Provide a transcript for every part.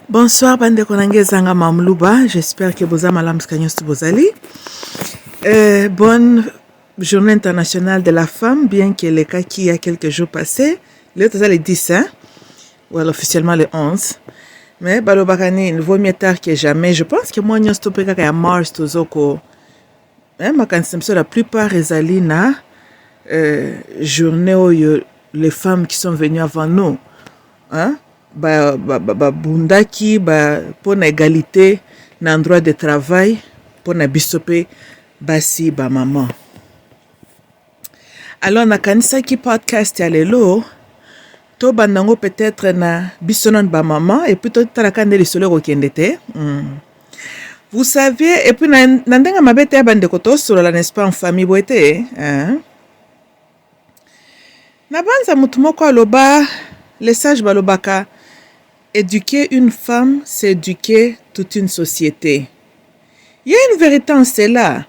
Bonsoir, bande konange zanga mamluba. J'espère que vous avez malam skanyos bozali. Bonne journée internationale de la femme, bien que le cas qui y a quelques jours passés, le 10, hein? Well, officiellement le 11. Mais balobakani, il vaut mieux tard que jamais. Je pense que moi, nous sommes à Mars, tozoko. Ma la plupart ezali na journée où les femmes qui sont venues avant nous, hein? Bundaki pour l'égalité dans le droit de travail pour na bisope basi ba maman. Alors na kanisa ki podcast ya lelo to bandango peut-être na bisonon ba maman et puis to talakande lisolo ko kendete. Vous savez, et puis nandenga mabete bande ko to solo la n'est-ce pas en famille boete, hein? Na banza mutu moko aloba les sages balobaka. Éduquer une femme, c'est éduquer toute une société. Il y a une vérité en cela.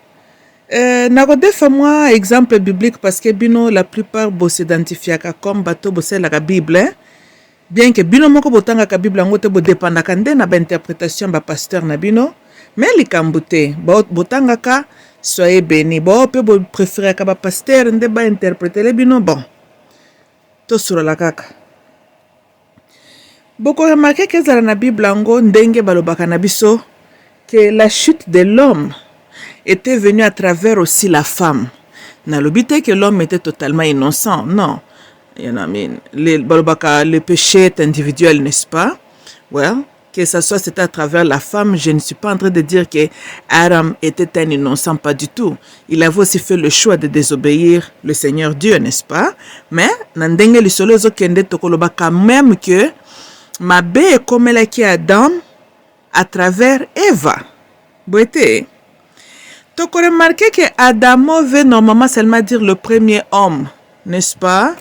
Nagodefa moi exemple biblique parce que bino la plupart bosse identifier comme bateau bosse la Bible, hein? Bien que bino moko botanga ka Bible ngote bo dépendre kande na ba interprétation ba pasteur na bino, mais likambute botanga ka soyez bénis. Bo pe bo préférer ka ba pasteur nde ba interpréter le bino bon. To sur la kaka. Beaucoup remarqué que dans la Bible ndenge balobaka na biso que la chute de l'homme était venue à travers aussi la femme. Na lobité que l'homme était totalement innocent, non. Le péché est individuel, n'est-ce pas? Well, que ça soit c'était à travers la femme, je ne suis pas en train de dire que Adam était un innocent, pas du tout. Il avait aussi fait le choix de désobéir le Seigneur Dieu, n'est-ce pas? Mais nandenge li solo zo kende tokoloba quand même que ma bé comme elle qui Adam à travers Eva. Boité. Tu as remarqué que Adamo veut normalement seulement dire le premier homme, n'est-ce pas?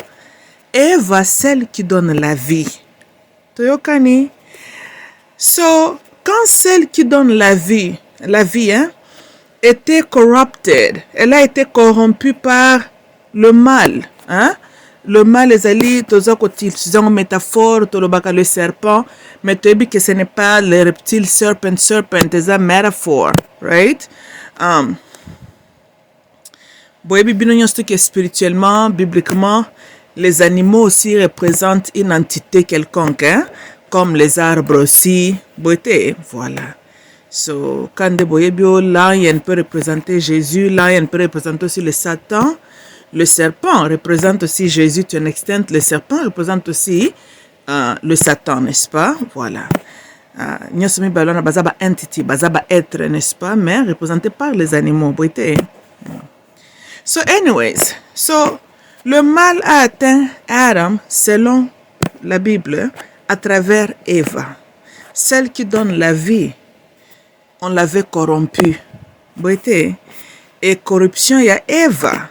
Eva, celle qui donne la vie. Toyokani. So, quand celle qui donne la vie, hein, était corrupted, elle a été corrompue par le mal, hein? Le mal les alliés, tous utilisent une métaphore, le serpent, mais tu dis que ce n'est pas le reptile serpent, c'est une métaphore, right? Que spirituellement, bibliquement, les animaux aussi représentent une entité quelconque, hein? Comme les arbres aussi, voilà. So, quand de boyebio, lion peut représenter Jésus, lion peut représenter aussi le Satan. Le serpent représente aussi Jésus, tu en extent. Le serpent représente aussi le Satan, n'est-ce pas? Voilà. Nous sommes balona bazaba entity, bazaba être, n'est-ce pas? Mais représenté par les animaux. So, anyways, le mal a atteint Adam, selon la Bible, à travers Eva. Celle qui donne la vie, on l'avait corrompue. Et corruption, il y a Eva.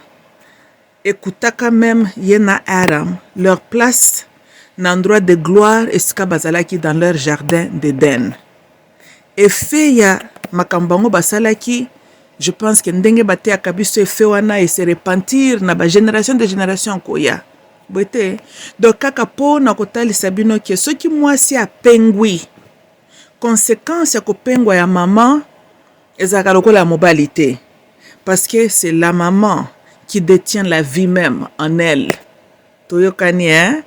Écoutez quand même yena Adam leur place dans l'endroit de gloire et skabazalaki dans leur jardin d'Éden. Et fait ya makambango basalaki, je pense que ndenge bate akabiso e fait wana et se repentir na ba génération de génération koya. Boite donc kaka po na kotali sabino ke soki mwasi a pengwi conséquence ya kopengwa ya maman ezaka lokola mobilité parce que c'est la maman qui détient la vie même en elle. Toyokani, hein?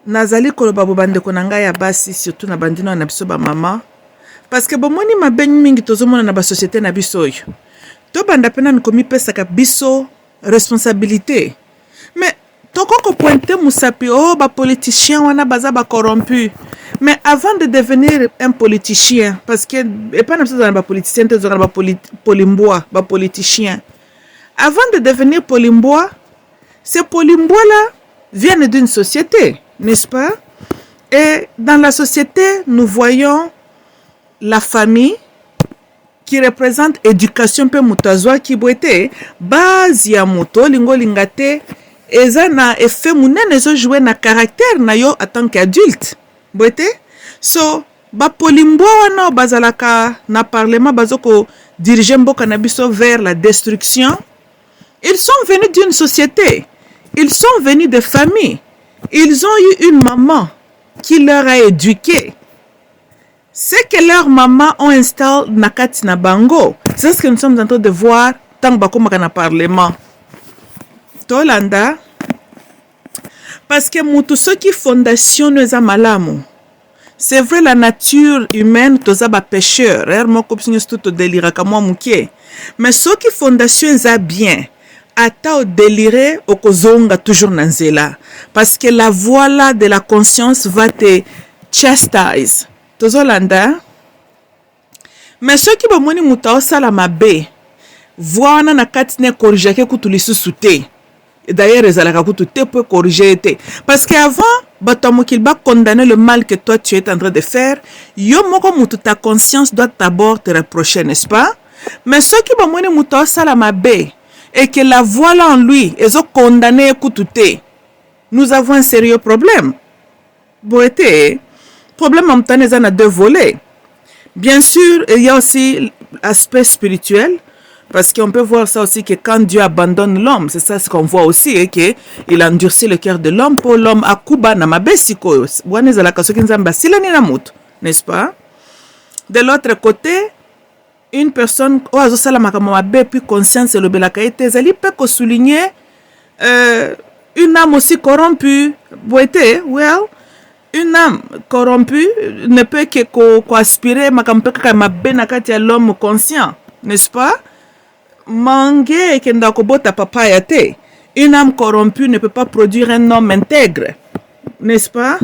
Nazali koloba bobande konanga ya basi surtout na bandino na biso ba mama parce que bomoni mabenyi mingi tozomona na ba société na biso yo. To banda pena mikomi pesa ka biso responsabilité. Mais toko ko pointer musapi ba politicien wana baza ba corrompu. Mais avant de devenir un politicien, parce que et pas n'importe quel politicien, tu dois polimbois, politicien. Avant de devenir polimbois, ces polimbois là viennent d'une société, n'est-ce pas? Et dans la société, nous voyons la famille qui représente éducation pe mutazwa qui boite base ya moto lingo lingate ezana effet munene zo jouer na caractère na yo en tant qu'adulte. Boite so ba polimbo wana bazalaka na parlement bazoko diriger mboka na biso vers la destruction. Ils sont venus d'une société, ils sont venus de familles, ils ont eu une maman qui leur a éduqué. C'est que leurs mamans ont installé Nakati na bango. C'est ce que nous sommes en train de voir tant que nous avons parlement. Tolanda. Parce que mutu soki fondation nous a malamu. C'est vrai la nature humaine toza ba pécheur. Moko psinyo tout délire kamwa mukie. Mais soki fondation est bien. Ata au délire au kozonga toujours nanzela. Parce que la voix là de la conscience va te chastise. Tozolanda. Mais soki ba moni muta osala mabe. Voix wana na katine corriger ke kutulisu sute. Et d'ailleurs, ils peut corriger. Parce qu'avant, il va condamner le mal que toi tu es en train de faire. Ta conscience doit d'abord te reprocher, n'est-ce pas? Mais ceux qui vont et que la voix là en lui, ils ont condamné. Nous avons un sérieux problème. Problème en même temps, il y a deux volets. Bien sûr, il y a aussi l'aspect spirituel. Parce qu'on peut voir ça aussi que quand Dieu abandonne l'homme, c'est ça ce qu'on voit aussi, et qu'il a endurci le cœur de l'homme pour l'homme à Kuba na mabesiko. N'est-ce pas? De l'autre côté, une personne puis conscience et le belakaïté, elle peut souligner une âme aussi corrompue. Une âme corrompue ne peut qu'aspirer à l'homme conscient, n'est-ce pas? Manger kenda kobota papaya te. Une âme corrompue ne peut pas produire un homme intègre, n'est-ce pas?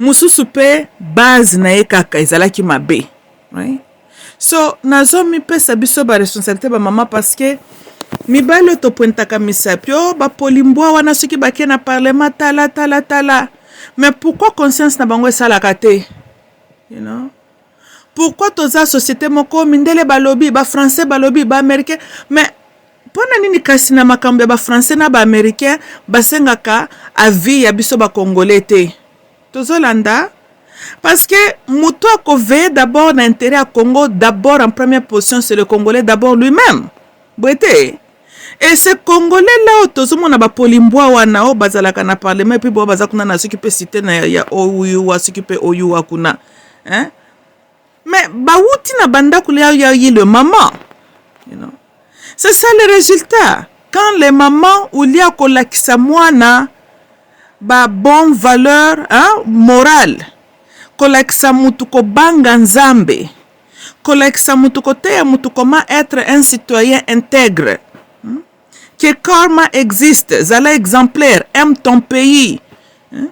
Mususu pe base na ekaka ezalaki mabe. Oui. So nazo mi pe sabiso ba responsabilité ba mama parce que mibalo to pointaka misapio ba polimbwa wana soki bakie na parlement tala. Mais pourquoi conscience na bango esalaka te? You know? Pourquoi toza société moko mindele balobi ba français balobi ba américain mais pona nini kasi na makambo ba français na ba américain basengaka avis ya biso ba congolais te tozolanda parce que muto akove d'abord l'intérêt à Congo d'abord en première position c'est le congolais d'abord lui-même boete et ce congolais là tozomona ba polimbwa wana o bazalaka na parlement puis bo bazakuna na soki pe cité na ya oyu wa soki pe oyu wa kuna hein. Mais bawuti na banda kulia yayi le maman, you know. C'est ça le résultat. Quand les mamans ou lia kolakisa mwana ba bonne valeur hein, morale, kolakisa mutu ko banga nzambe, kolakisa mutu ko te mutu comment être un citoyen intègre, hein? Que karma existe, zala exemplaire, aime ton pays. Hein?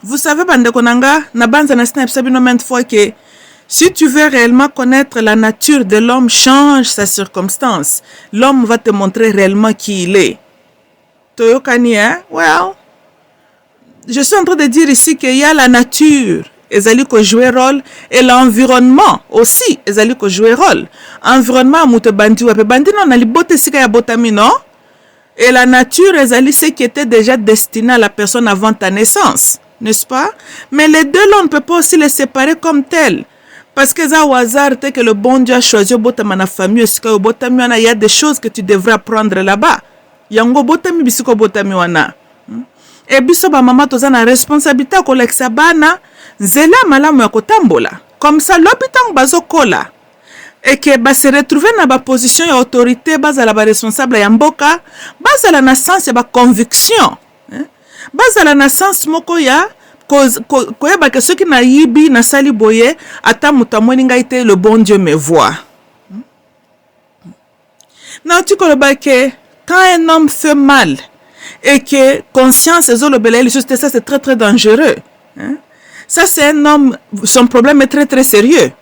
Vous savez bande konanga na banza na snap sabino ment fois que si tu veux réellement connaître la nature de l'homme, change sa circonstance. L'homme va te montrer réellement qui il est. Toyokani, hein? Well, je suis en train de dire ici qu'il y a la nature, ezali ko jouer rôle, et l'environnement aussi, ezali ko jouer rôle. Environnement, moute bandi wape bandi non na libote sika ya botami non? Et la nature, ezali ce qui était déjà destiné à la personne avant ta naissance, n'est-ce pas? Mais les deux là, on ne peut pas aussi les séparer comme tels. Parce que ça au hasard que le bon Dieu a choisi botama na famille sika botami wana il y a des choses que tu devrais apprendre là-bas. Yango botami bisiko botami wana. Et biso ba mama toza na responsabilité ko leksa bana nzela malamu ya kotambola. Comme ça l'hôpital bazo kola. Et que ba se retrouver na ba position ya autorité bazala ba responsable ya mboka, bazala na sens ya ba conviction. Bazala na sens moko ya koyeba que ceux qui na yibi na sali boye ata mutamoni ngaite le bon Dieu me voit. Non tu connais que quand un homme fait mal et que conscience et le belé juste ça c'est très très dangereux. Hein? Ça c'est un homme son problème est très très sérieux.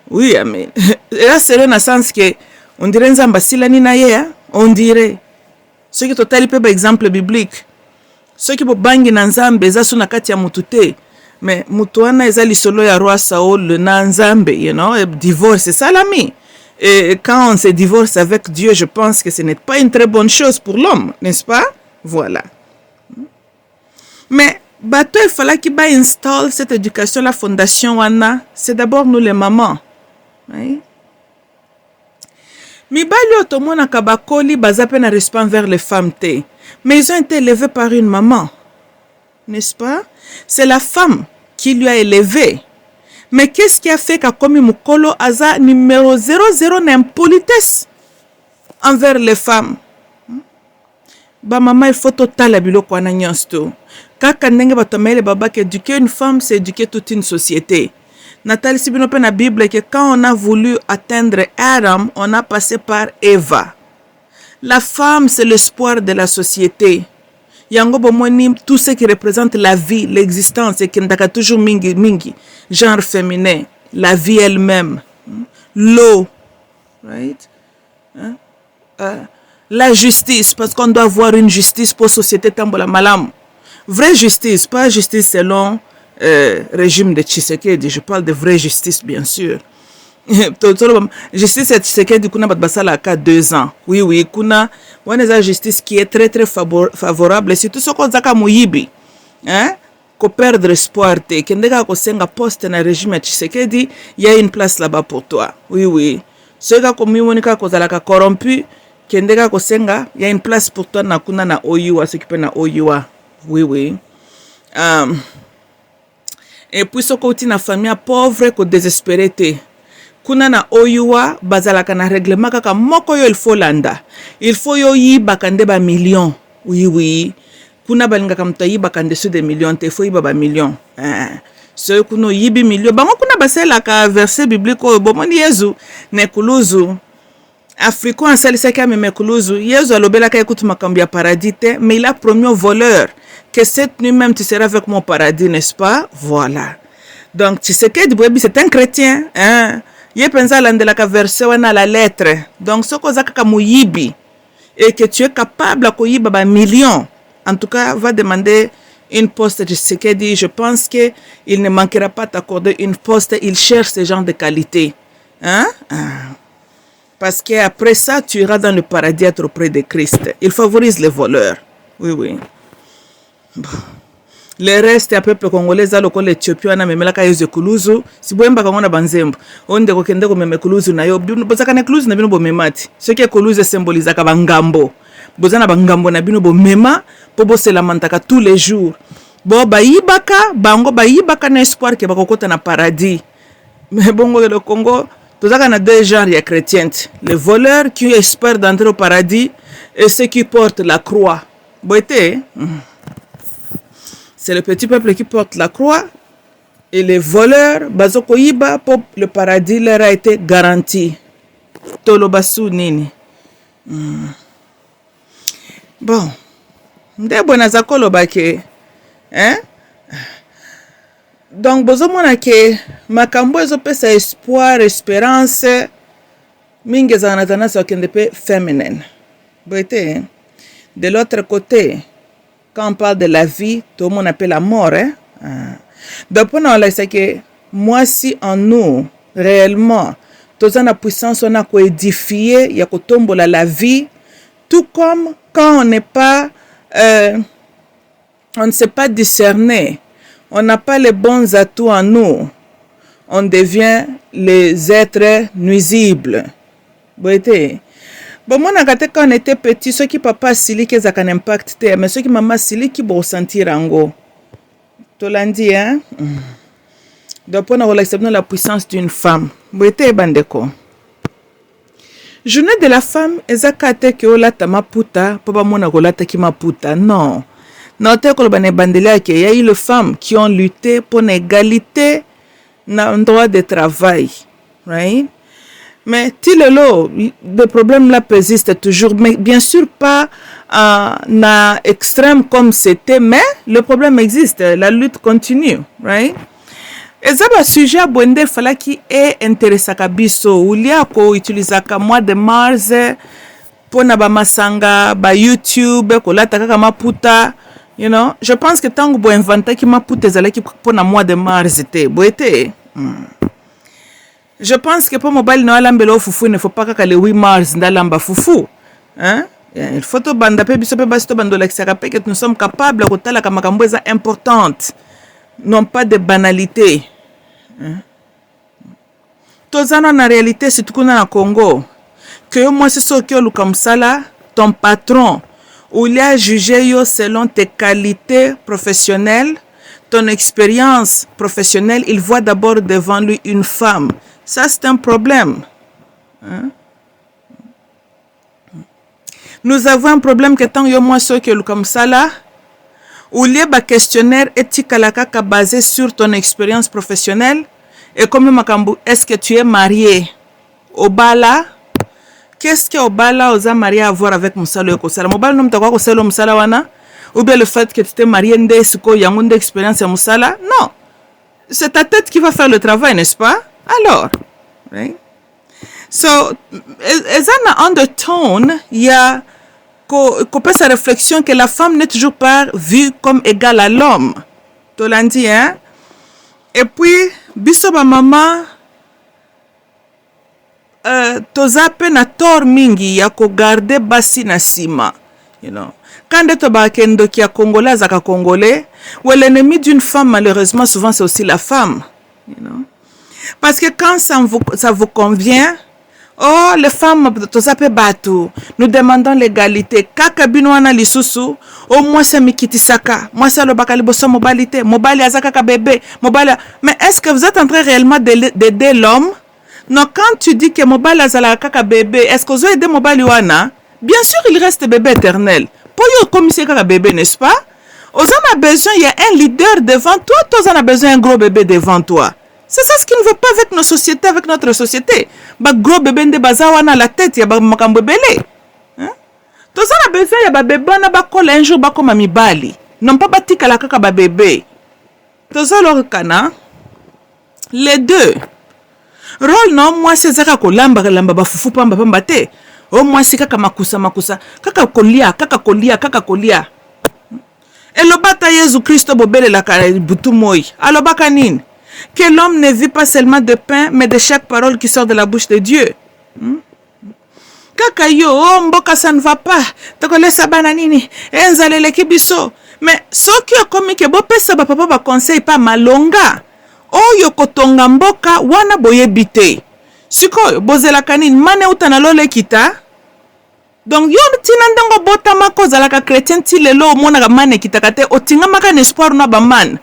Oui mais là c'est dans le sens que on dirait nzamba silani na ye on dirait ce qui total peut par exemple biblique. Ceux qui bangi na nzambe za suna kati ya mutu te mais mutu wana eza lisolo ya roi Saul le na nzambe you know divorce c'est ça l'ami et quand on se divorce avec Dieu je pense que ce n'est pas une très bonne chose pour l'homme n'est-ce pas voilà mais bato il fallait qu'il installe cette éducation la fondation wana c'est d'abord nous les mamans oui mibali otomona kabakoli bazape na respect vers les femmes te mais ils ont été élevés par une maman. n'est-ce pas? C'est la femme qui lui a élevé. Mais qu'est-ce qui a fait qu'à Komi Mukolo Aza numéro 00 n'impolitesse envers les femmes? Ba maman, il faut total la bilo kwa na nyonsto. Kaka ndenge batomele baba qu'éduquer une femme, c'est éduquer toute une société. Nathalie Sibino pe na Bible que quand on a voulu atteindre Adam, on a passé par Eva. La femme, c'est l'espoir de la société. Yango bomoni, tout ce qui représente la vie, l'existence, et qui n'a toujours mingi, genre féminin, la vie elle-même, l'eau, right? La justice, parce qu'on doit avoir une justice pour la société tambola malam. Vraie justice, pas justice selon régime de Tshisekedi. Je parle de vraie justice, bien sûr. Justice et Tshisekedi, kuna batbasala à 2 ans. Oui, kuna, on a une justice qui est très favorable. Surtout ce qu'on a moyibi, hein, qu'on perdre espoir. Kendega ko senga poste na régime de Tshisekedi, il y a une place là-bas pour toi. Oui. Ceux qui ont monika ko zalaka corrompu. Kendega kosenga, il y a une place pour toi na kuna na Oyua, ce qui peut na Oyua. Oui. Et puis ce côté na famille pauvre ko désespéré te. Kuna na Oyua, bazalaka na règlement kaka moko yo il faut landa. Il faut yo yiba kande ba millions. Oui. Kuna balinga kamta yiba kande sur des millions, te faut yiba ba millions. Ce kuno yibi millions. Bango kuna basela ka verset biblique o bomoni Yesu ne kuluzu. Africain en salisaka memekuluzu Yesu alobela ka écoute makambi ya paradis te, mais il a promis aux voleurs que cette nuit même tu seras avec mon paradis, n'est-ce pas? Voilà. Donc tu sais que c'est un chrétien, hein? Il pensa landela ka verset wana la lettre. Donc ce que zaka muyibi et que tu es capable à koyiba ba millions, en tout cas va demander une poste de Tshisekedi. Je pense que il ne manquera pas t'accorder une poste. Il cherche ce genre de qualité, hein? Parce qu'après ça, tu iras dans le paradis être auprès de Christ. Il favorise les voleurs. Oui. Bon. Le reste, à peuple congolais, à l'école éthiopien, on a même la caisse de Kuluzu. Si vous n'avez pas de banzembo, on dit que vous avez Kuluzu na yo. Vous avez Kuluzu na bino bo memati. Ce qui est Kuluzu symbolise ka bangambo. Vous avez bangambo na bino bo mema pour bosser la mantaka tous les jours. Bon baibaka, bango baibaka na espoir que bakokota na paradis. Mais bongo le Congo. Tout ça, on a 2 genres de chrétiens. Les voleurs qui espèrent d'entrer au paradis et ceux qui portent la croix. C'est le petit peuple qui porte la croix et les voleurs, bazoko yiba, pour le paradis leur a été garanti. Tolobasu nini. Bon. Ndebo nazakolo bake. Hein? Donc, bozomona ke makambo ezopesa espoir, espérance, mingi ezana tendance okende pe féminine. Boite, de l'autre côté, quand on parle de la vie, tout le monde appelle la mort, hein? Donc, on a c'est que moi, si en nous, réellement, tous en la puissance, on a édifié, il y a kotombola la vie, tout comme quand on n'est pas, on ne sait pas discerner. On n'a pas les bons atouts en nous. On devient les êtres nuisibles. Boité. Bon, moi, quand on était petit, ceux qui papa sili qui ont un impact, mais ceux qui maman sili qui vont sentir en go. Tu l'as dit, hein? Donc, on a accepté la puissance d'une femme. Boité, bandeko. Journée de la femme, ezakate ke olata maputa, papa mona kolata ki maputa. Non. Il y a eu les femmes qui ont lutté pour l'égalité dans le droit de travail. Right? Mais le problème là persiste toujours. Mais bien sûr pas en extrême comme c'était, mais le problème existe. La lutte continue. Right? Et ça, le sujet il fallait qu'il est intéressant à biso. Ou il y a qu'on utilise le mois de mars pour na masanga, YouTube, ko la taka maputa. You know, je pense que tant que vous inventez qui m'a pouté zale qui pour le mois de mars était, je pense que pour mobile no alambelo fufu il ne faut pas que le 8 mars ndalamba fufu, hein? Il faut to banda pe biso pe basto bandola que nous sommes capables de kotala kama kamboza importante, non pas de banalité. Hein? Tozana na réalité c'est tout na Congo que moi c'est ce que le comme ça là ton patron où il a jugé yo selon tes qualités professionnelles, ton expérience professionnelle, il voit d'abord devant lui une femme. Ça, c'est un problème. Hein? Nous avons un problème que tant yo moi ceux que comme ça là, où il y a un questionnaire éthique à la caca basé sur ton expérience professionnelle et comme makambu, est-ce que tu es marié au bala? Qu'est-ce que au bala osa marié à voir avec musalo yoko sala? Mobile nom ta kwa sala musala wana? Ou bien le fait que tu t'es marié ndé siko yangunde expérience ya musala? Non. C'est ta tête qui va faire le travail, n'est-ce pas? Alors, right? So, as an undertone, il y a qu'on peut sa réflexion que la femme n'est toujours pas vue comme égale à l'homme. Tu l'as dit, hein? Et puis, biso ba maman, toza pe na tor mingi ya ko garder basi na sima, you know. Quand tu ba kendo ki a congolais zaka congolais, ou l'ennemi d'une femme malheureusement souvent c'est aussi la femme, you know. Parce que quand ça vous convient, oh, les femmes, nous demandons l'égalité. Kaka binouana lisusu, oh, moi c'est mikitisaka, moi c'est le bakaliboso mobilité, mobile azaka bébé, mobile. Mais est-ce que vous êtes en train réellement d'aider l'homme? Non, quand tu dis que mobile azaka bébé, est-ce que vous aidez mobile wana? Bien sûr, il reste bébé éternel. Pour yo comme c'est kaka bébé, n'est-ce pas? Aux en a besoin, il y a un leader devant toi, toi en a besoin un gros bébé devant toi. C'est ça ce qui ne veut pas avec nos sociétés, avec notre société. Ba gros bébé de bazawana la tête, ya ba makambo belé. Hein? Tous on a besoin ya ba bébé na ba kola un jour ba comme amibali. Non pas batika la kaka ba bébé. Tous alors kana les deux. Rôle non moi c'est zaka ko lamba ba fufu pamba pamba te. Oh moi c'est kaka makusa. Kaka kolia. Et le bata Jésus Christ bobele la kara butu moi. Alors baka nini? Que l'homme ne vit pas seulement de pain, mais de chaque parole qui sort de la bouche de Dieu. Kaka yo, oh mboka ça ne va pas. Toko lesa bananini, enzalele kibiso. Mais ce qui a commis que bo pesa ba papa ba conseil pas malonga. Oh yo kotonga mboka wana boye bite. Siko bozela kanini mane utana lole kita. Donc yo tinandango bota mako zalaka chrétien ti lelo mona mane kita kate otinga maka espoir na ba man.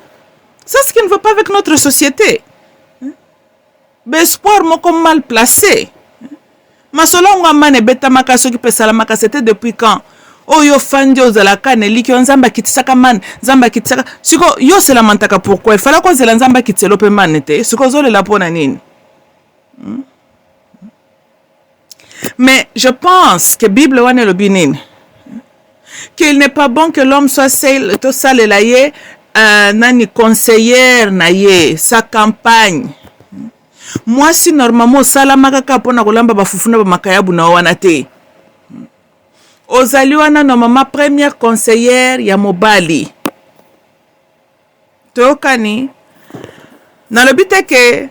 C'est ce qui ne va pas avec notre société. L'espoir moko mal placé. Masolonga mane beta makaso ki pesala makasete depuis quand? Oh yo fandi ozalaka ne liki nzamba kitisaka man, nzamba kitisaka. Siko yo se lamentaka pourquoi? Il fallait ko zela nzamba kitelo pe manete. Siko zole la pona nini? Mais je pense que Bible wane lo binin. Qu'il n'est pas bon que l'homme soit seul, tout ça le laye. Nani conseillère naye sa campagne. Moi si normalement sala makaka pona kolamba bafufuna ba makayabu na wana te. Ozali wana normalement première conseillère ya mobali. Tokani na le but est que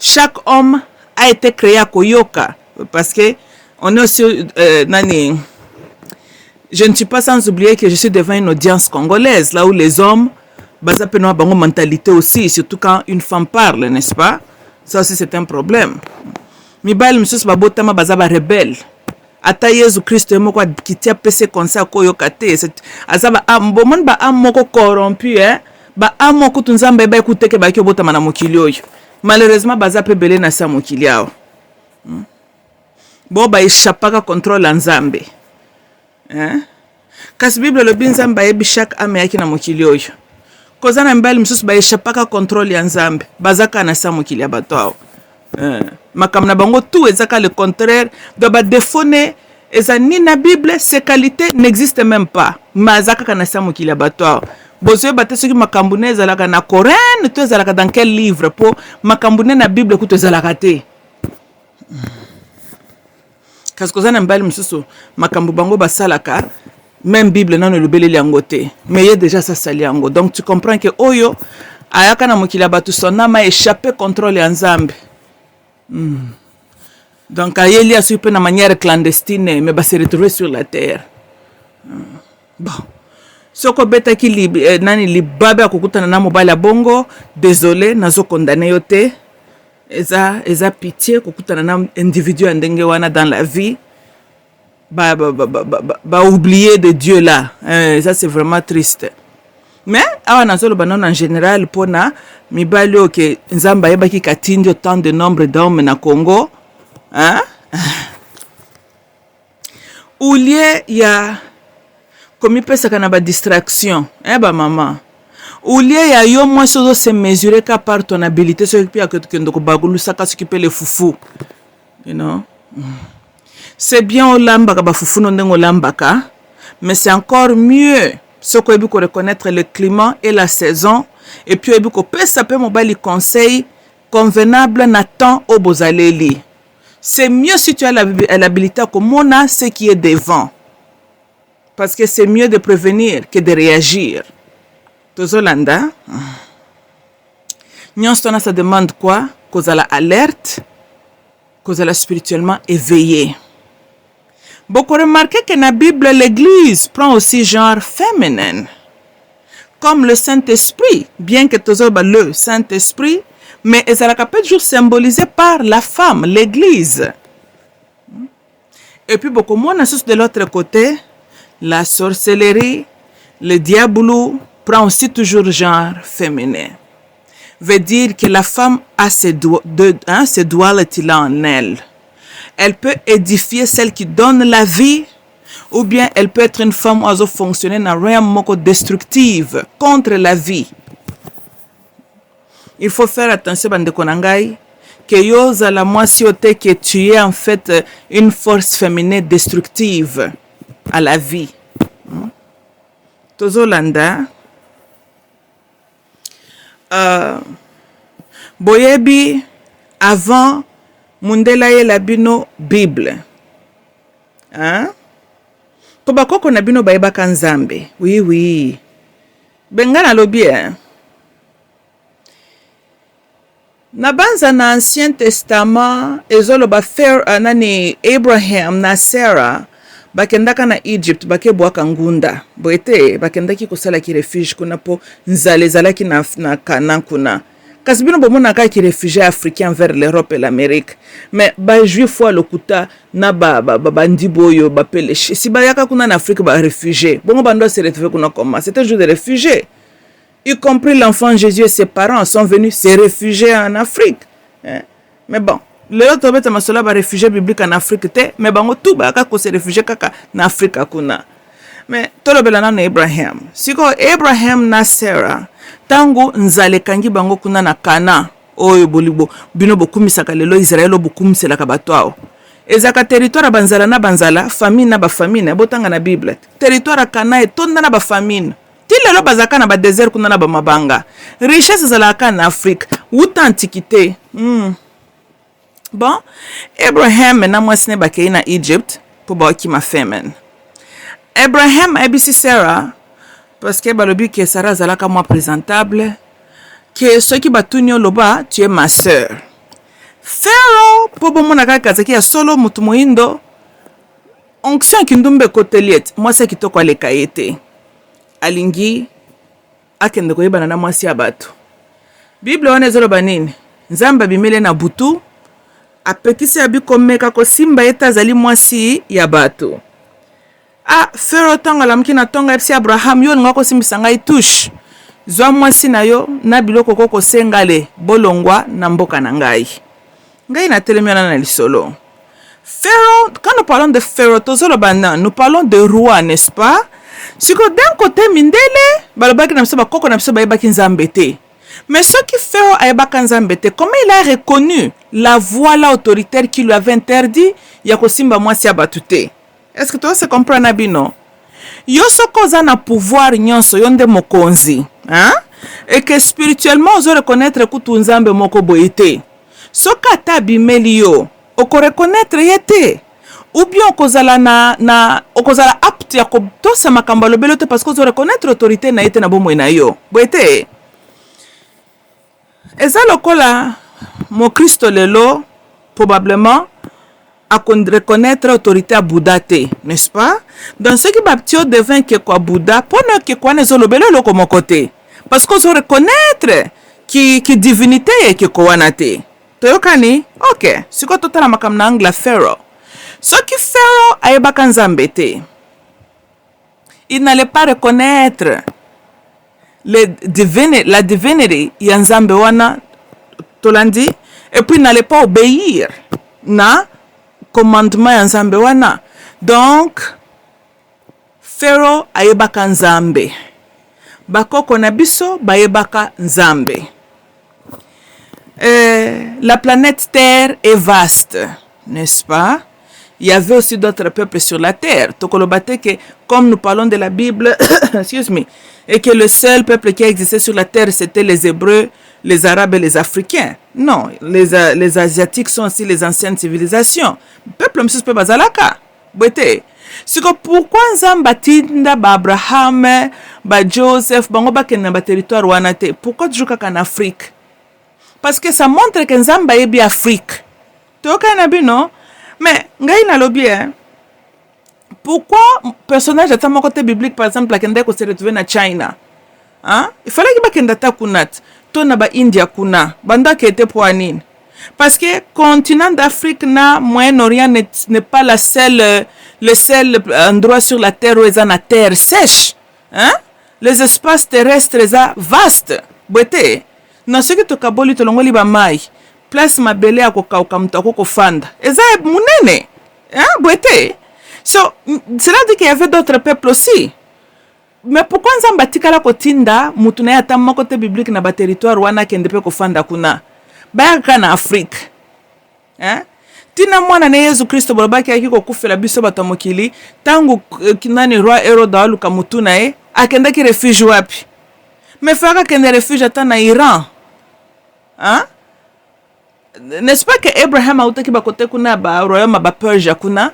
chaque homme a été créé à koyoka parce que on est aussi nani. Je ne suis pas sans oublier que je suis devant une audience congolaise là où les hommes baza pe no bango mentalité aussi, surtout quand une femme parle, n'est-ce pas? Ça aussi c'est un problème. Mibali misusu babotama baza ba rebelle. Ata Yesu Christ moko kitia pese konsa ko yokate. Azaba ambomon ba amoko corrompu ba amoko tunzamba ba ekuteke ba kyobotama na mokili oyo. Malheureusement baza pe belé na sa mokili yao. Bo ba échappaka contrôle nzambe. Kasi Bible le binzamba yebi chaque ame yaki na mokili oyo. Kozana mbali msusu ba échappaka contrôle ya nzambe bazaka na sa mokili ya bato ao makamna bango tout ezaka le contraire de ba défaut ezani na Bible ces qualités n'existent même pas mazaka na sa mokili ya bato ao bozo bate soki makambune ezalaka na Coran to ezalaka dans quel livre po makambune na Bible kuto ezalaka te kasi kozana mbali msusu makambu bango basalaka. Même Bible non le belé liangote mais il y a déjà ça saliango donc tu comprends que oyo ayaka na mokila batu sona ma échappé contrôle ya nzambe donc ayeli asu pe na manière clandestine mais ba se retrouver sur la terre bon soko beta ki nani libabe akukutana na mobile ya bongo désolé nazo condamner yote eza pitié kukutana na individu ndenge wana dans la vie. oublier de Dieu là. Ça c'est vraiment triste. Mais awa nazolo banon en général pona mibali oke nzamba yebaki katindi autant de nombre d'hommes na Congo, hein? Ou lié ya komi pesa kana ba distraction, ba maman. Ou lié ya yo moi so se mesurer ka par ton habilité so pia que tu ndoko bagulu saka s'occuper les foufou. You know? C'est bien olamba ka ba foufou no ndengo lambaka, mais c'est encore mieux ce qu'on veut reconnaître le climat et la saison, et puis on peut saper mobile conseil convenable n'attend au bozaleli. C'est mieux si tu as l'habilité comme on a ce qui est devant, parce que c'est mieux de prévenir que de réagir. Tozolanda, Nyon ça demande quoi? Qu'on a alerte, qu'on a spirituellement éveillé. Beaucoup remarqué que dans la Bible, l'Église prend aussi genre féminin. Comme le Saint-Esprit, bien que toujours le Saint-Esprit, mais ça peut toujours symbolisé par la femme, l'Église. Et puis beaucoup moins de l'autre côté, la sorcellerie, le diabolou prend aussi toujours genre féminin. Veut dire que la femme a ces dualités-là en elle. Elle peut édifier celle qui donne la vie, ou bien elle peut être une femme oiseau fonctionner dans rien moko destructive contre la vie. Il faut faire attention bande konangai que yoza la moitié que tu es en fait une force féminine destructive à la vie. Tozolanda boyebi avant mundela ye la bino Bible. Hein? Koba koko na bino bayebaka nzambe. Oui. Bengana lobi hein? Na banza na Ancien Testament ezolo ba nani Abraham na Sarah bakendaka na Egypt bakebwaka ngunda. Boete bakendaki kosala ki refuge kuna po nzale zalaki na Canaan kuna. Kasi bino bomona ka ki réfugié africain vers l'Europe et l'Amérique. Mais ba juif wa lokuta na bandiboyo ba peleche. Si ba yaka kuna na Afrique ba réfugié. Bongo bando se retrouver kuna comment? C'était jour de réfugiés. Y compris l'enfant Jésus et ses parents sont venus se réfugier en Afrique. Mais bon, le autre bête masola ba réfugié biblique en Afrique te, mais bango tout ba ka ko se réfugié kaka na Afrique kuna. Mais tolo belana na Abraham. Siko Abraham na Sarah tango nzale kangi bango kuna na Kana oyo bolibo bino bokumisaka lelo Israelo bokumiselaka bato ao ezaka territoire banzala na banzala famille na ba famille botanga na Bible territoire Kana etonda na ba famille ti lelo bazaka na ba désert kuna na ba mabanga richesse zalaka na Afrique wuta antiquité. Bon, Abraham na mwasine bakei na Egypt po ba okima femen. Abraham abisi Sarah parce que balobi que Sarah zalaka moi présentable que ceux qui batunyo loba tu es ma sœur. Pharaoh po bomona kaka zaki ya solo mutu moindo onction kindumbe koteliet moi c'est kitoko aleka yete alingi akende koyebana na mwasi ya bato. Bible wana ezoloba nini? Nzamba bimele na butu apekisi ya bikomeka ko simba eta zali mwasi ya bato. Pharaoh tanga la mkina tonga epsi Abraham yo ngako simbisa ngai touche zwa mwasi na yo na biloko koko sengale bolongwa na mboka na ngai na telemiana na lisolo. Pharaoh, quand nous parlons de Pharaoh tozolo bana nous parlons de roi, n'est-ce pas? Siko d'un côté mindele balobaki na biso bakoko na biso bayebaki nzambe te. Mais ce qui Pharaoh ayebaka nzambe te, comment il a reconnu la voix là autoritaire qui lui avait interdit ya kosimba mwasi ya batu te? Est-ce que toi se comprends nabino? Yo soko za na pouvoir nyonso yonde mokonzi, hein? Et que spirituellement ozo reconnaître kutu nzambe moko boyete. Soka tabimeli yo, oko reconnaître yete. Ou bien okozala apte ya kotosa makambo lobelo te parce que ozo reconnaître autorité na yete na bomwe na yo. Boyete. Eza lokola mo Christo lelo probablement à reconnaître l'autorité à Bouddha, n'est-ce pas? Dans ce qui baptise devint que quoi Bouddha, pour ne que quoi ne zolobelo lo comme côté. Parce qu'on se reconnaître qui divinité et que quoi nate. Toyokani? Ok. C'est quoi total makam na angla Pharaoh. Ce qui Pharaon ayebaka nzambe te, il n'allait pas reconnaître la divinité ya nzambe wana tolandi, et puis il n'allait pas obéir na commandement ya nzambe wana. Donc Pharaon ayebaka nzambe, bakoko na biso bayebaka nzambe. La planète Terre est vaste, n'est-ce pas? Il y avait aussi d'autres peuples sur la terre. Tokolobate que, comme nous parlons de la Bible, excuse me, et que le seul peuple qui existait sur la terre, c'était les Hébreux, les Arabes et les Africains. Non, les Asiatiques sont aussi les anciennes civilisations. Peuple monsieur peut bazalaka. Bwete. C'est que pourquoi Nzamba tinda ba Abraham, ba Joseph, bango ba kena ba territoire wanate. Pourquoi toujours qu'en Afrique? Parce que ça montre que Nzamba est bien Afrique. Tu as non? Mais, ngai na lobby, pourquoi personnage de mon côté biblique, par exemple, la kende ko se retrouver na China? Hein? Il fallait que kenda ta kunat, to na ba India kuna, banda qui était pour anine. Parce que continent d'Afrique na Moyen-Orient n'est pas le seul endroit sur la terre où il y a une terre sèche. Hein? Les espaces terrestres sont vastes. Bwete, na ce que to kaboli to longoli ba mai. Place mabele ya kokauka mutako kofanda. Eza munene. Hein, bwete. So, cela dit qu'il y avait d'autres peuples aussi. Mais pourquoi nzamba tikala kotinda mutu na yata makote biblique na ba territoire wana kende pe kofanda kuna? Bayaka na Afrique. Hein? Tina mwana na Yesu Kristo bolobaki akiko kufela biso bato mokili tangu kinani roi Herode aluka mutu na ye akenda ki refuge wapi? Mais faka kende refuge ata na Iran. Hein? N'est-ce pas que Abraham a utaki bakote kuna ba royaume ba Persia kuna?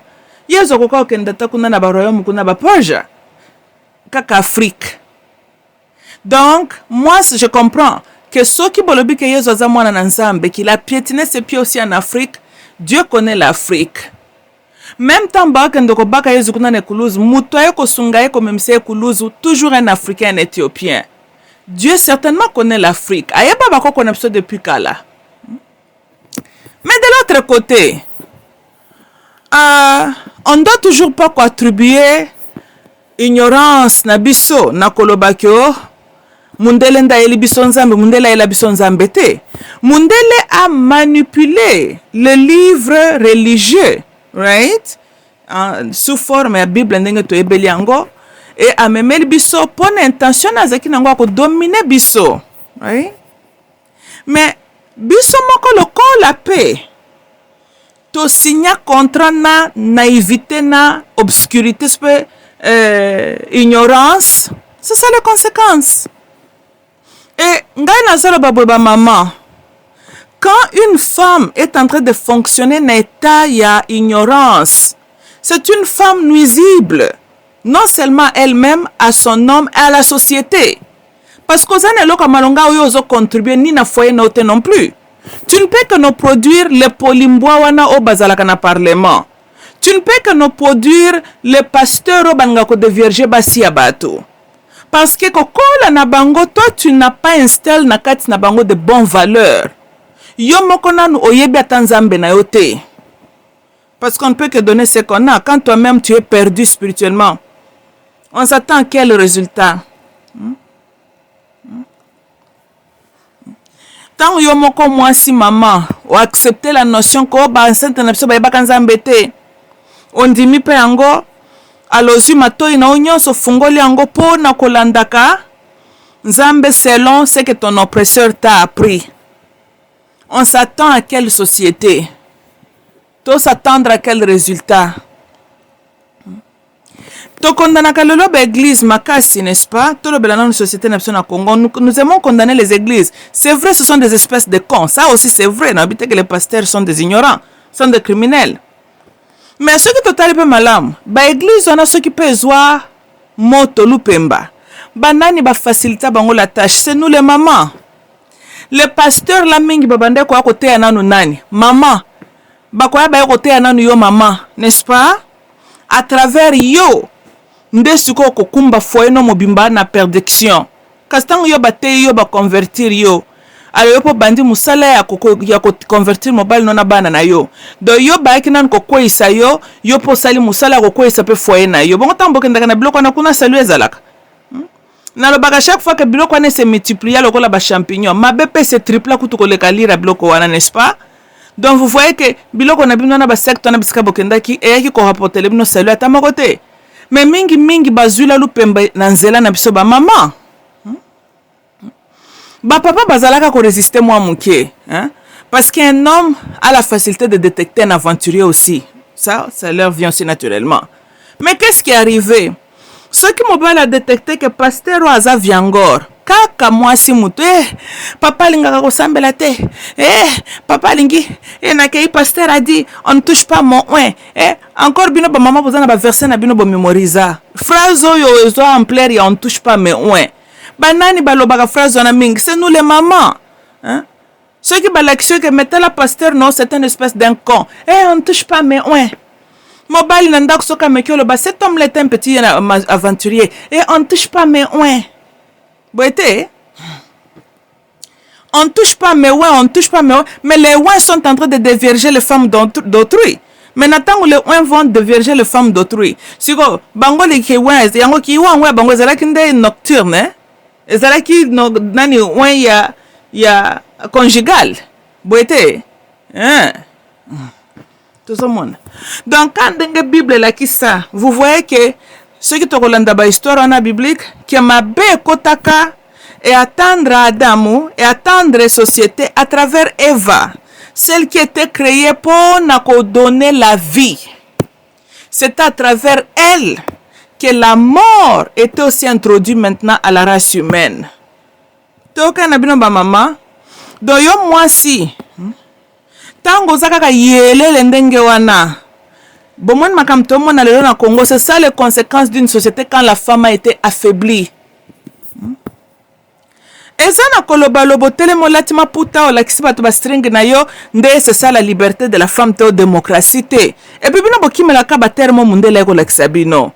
Yezo koka okenda ta kuna na ba royaume kuna ba Persia. Kaka Afrique. Donc, moi je comprends que ceux qui bolobi que Yezo za mwana na nzambe qu'il a piétiné ses pieds aussi en Afrique, Dieu connaît l'Afrique. Même temps ba kende ko baka Yezo kuna na Kuluzu, muto ayo ko sunga ko memse Kuluzu, toujours un Africain, un Éthiopien. Dieu certainement connaît l'Afrique. Ayeba ba ko connaît depuis kala. Mais de l'autre côté, on ne doit toujours pas attribuer ignorance na biso na kolobakyo mundele nda eli biso nzambe mundele ela biso nzambe te. Mundele a manipulé le livre religieux, right? Sous forme ya Bible ndenge to ebeli yango et a memeli biso pone intention na zaki nango ko dominer biso, right? Mais biso moko loko la paix to signa contrat na naïveté na obscurité ignorance, c'est ça les conséquences. Et ngai nazalo babweba maman, quand une femme est en train de fonctionner dans l'état ya ignorance, c'est une femme nuisible non seulement elle-même, à son homme et à la société. Parce que vous contribuer ni na foyer non plus. Tu ne peux que nous produire les polimboawana au bazalaka na parlement. Tu ne peux que nous produire les pasteurs au bangako de vierge basi abato. Parce que kokola na bango, toi tu n'as pas installé na kati na bango de bonnes valeurs. Yo mokona nu oyebi atanzambe na yote. Parce qu'on ne peut que donner ce qu'on a. Quand toi-même tu es perdu spirituellement, on s'attend à quel résultat? Tant yo moko moi si maman ou accepter la notion que ba enceinte na biso ba kanza mbete on dimi pe yango alozi matoi na onyoso fungoli yango po na kolandaka nzambe selon ce que ton oppresseur t'a appris. On s'attend à quelle société? To s'attendre à quel résultat? To condamner l'église makasi, n'est-ce pas? Tout le dans la société nationale Congo, nous aimons condamner les églises. C'est vrai, ce sont des espèces de cons. Ça aussi, c'est vrai. N'habitez que les pasteurs sont des ignorants, sont des criminels. Mais ceux qui total peu malam, ba église on a ceux qui peuvent voir moto lupemba. Banani ba faciliter bango la tâche, c'est nous les mamans. Les pasteurs la mingi babande ko côté ananu nani? Maman. Ba ko ba côté ananu yo maman, n'est-ce pas? À travers yo nde suko kokumba foye no mobimba na perdiction. Kastan yo bate yo ba convertir yo. alors yo po bandi musala ya convertir mobile nona bana na yo do yo ba ki nan ko kwisa yo po sali musala ko kwisa pe foyer na yo bongo tambo kendaka na biloko na kuna salu ezalaka na lobaka chaque fois que biloko wana se multiplier lokola ba champignon mabe pe se triple kutu koleka lira biloko wana, n'est-ce pas? Donc vous voyez que biloko na bino na ba secteur na bisika bokendaki eyaki ko rapporter bino salu ata moko te, mais mingi bazula lupemba na nzela na biso ba mama ba papa bazalaka ko résister moi muke, hein? Parce qu'un homme a la facilité de détecter un aventurier aussi, ça leur vient aussi naturellement. Mais qu'est-ce qui est arrivé? Ceux qui m'ont a détecté que pasteur Oaza Viangor, kaka mwasi mutu, papa lingaka kosambela te, papa lingi, nakei pasteur a dit, on ne touche pas mon oin, encore bino ba maman posana ba verset na bino ba mémoriser. Phrase oyo ezo en plaire ya on ne touche pas mes oin. Banani balobaka phrase wana mingi, c'est nous les mamans, hein? Ceux qui balakisent que mettez la pasteur non, c'est une espèce d'un con, on ne touche pas mes oin. Mobile nanda soka mekyo ba cet homme est un petit aventurier et on ne touche pas mes oins. Boité, on ne touche pas mes oins, on ne touche pas mes oins, mais les oins sont en train de déverger les femmes d'autrui. Mais n'attends les oins vont déverger les femmes d'autrui. Si go bango les ki oins, yango ki oins bango zala kinde nocturne, zala ki nani oins ya conjugal. Boité, hein? Tout le monde. Donc, quand la Bible là qui ça, vous voyez que ceux qui te relèvent la histoire en la biblique, qui m'a bé kotaka et attendre Adam et attendre la société à travers Eva, celle qui était créée pour nous donner la vie. C'est à travers elle que la mort était aussi introduite maintenant à la race humaine. Donc, quand on a maman, donc moi si. Tango zakaka yelele ndenge wana. Bomon makam tomo na lelo na Congo, c'est ça les conséquences d'une société quand la femme a été affaiblie. Eza na koloba lobo telemo latima puta o lakisi bato ba string na yo nde c'est ça la liberté de la femme te démocratie te. Et puis bino bokimela ka ba termo mundele ko lakisa bino.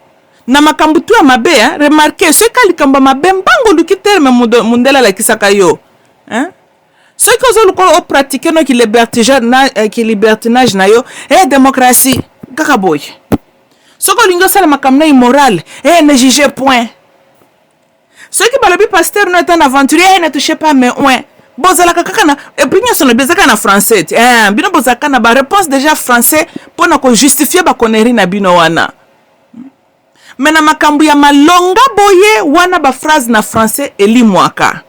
Na makambu tu ya mabe, hein, remarquez ce kalikamba mabe mbango luki terme mundele lakisa kayo. Hein? Ceux qui ont pratiqué le libertinage na yo, démocratie, kakaboy. Ceux qui ont fait makamna immoral, ne jugez point. Ceux qui ont pasteur non un aventurier, ne touchez pas mes oins. Bozala kakana, et puis nous sommes bezaka na français. Bino bozaka na ba réponse déjà français pour na justifier ba connerie na bino wana. Mais na makambu ya malonga boye wana ba phrase na français eli mwaka.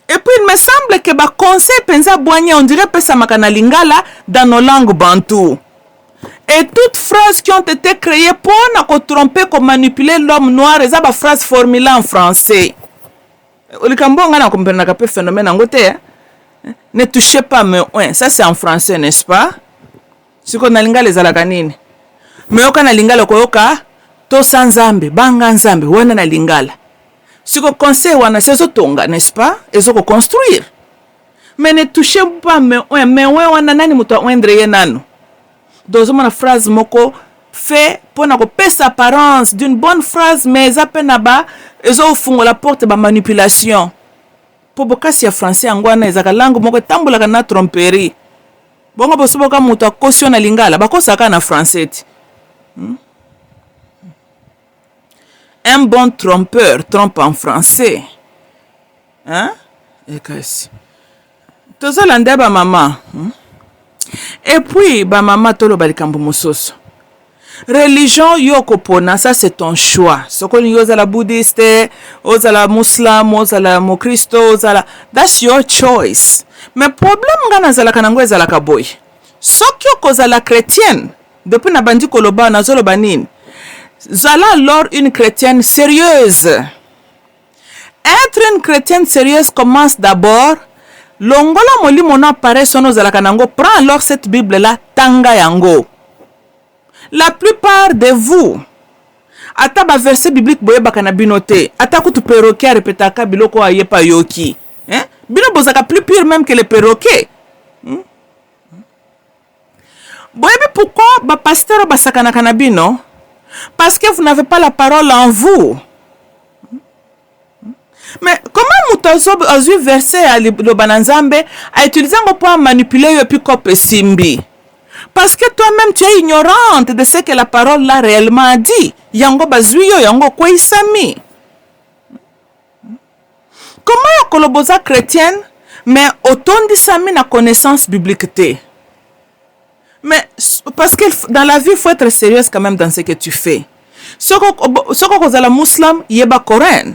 Et puis il me semble que ba conseil penza boigné on dirait pesa makana lingala dans nos langues bantou. Et toutes phrases qui ont été créées pour na tromper comme manipuler l'homme noir et ça ba phrase formulée en français. Olikambonga na comprendre ka pe phénomène ngote. Ne touchez pas mes oins, ça c'est en français n'est-ce pas? Si ko na lingala ezalaka nini? Mais oka na lingala koyoka to sanzambe banga nzambe wana na lingala. Si vous conseil wana c'est tonga, n'est-ce pas? Et so construire. Mais ne touchez pas mais wana nani muto wendre nanu. Dans une phrase moko fait pour na ko pesa apparence d'une bonne phrase mais apenaba ezo fungo la porte ba manipulation. Po bokasi ya français angwana ezaka langue moko tambula na tromperie. Bongo bosoboka muto akosio na lingala bakosaka na français. Un bon trompeur trompe en français. Hein? Et qu'est-ce? Tout ça l'ande ba maman. Et puis ba maman tolo balikambo mososo. Religion yoko pona, ça c'est ton choix. Soko yoza la bouddhiste, oza la musulman, oza la mokristo, oza la, that's your choice. Mais problème ngana zala kanango ezala kaboy. Soki okoza la chrétienne, depuis na bandi koloba na zolo banine. Zala alors une chrétienne sérieuse. Être une chrétienne sérieuse commence d'abord. Longola moli mona pare sono zala kanango. Prends alors cette Bible là, tanga yango. La plupart de vous, ata ba verset biblique boye bakana binote, ata kutu perroquet répétaka biloko ayepa yoki. Hein? Bino bozaka plus pire même que les perroquets. Boye pourquoi ba pasteur ba sakana kanabino? Parce que vous n'avez pas la parole en vous. Mais comment mutu azwi verset ya liloba na Nzambe a utilisé ngo pour manipuler yo puis kope simbi. Parce que toi-même tu es ignorante de ce que la parole là réellement dit. Yango bazwi yo yango kwa isami. Comment ya koloboza chrétienne mais otondi sami na connaissance biblique te? Mais parce que dans la vie il faut être sérieuse quand même dans ce que tu fais. Soko kozala musulman yeba Coran.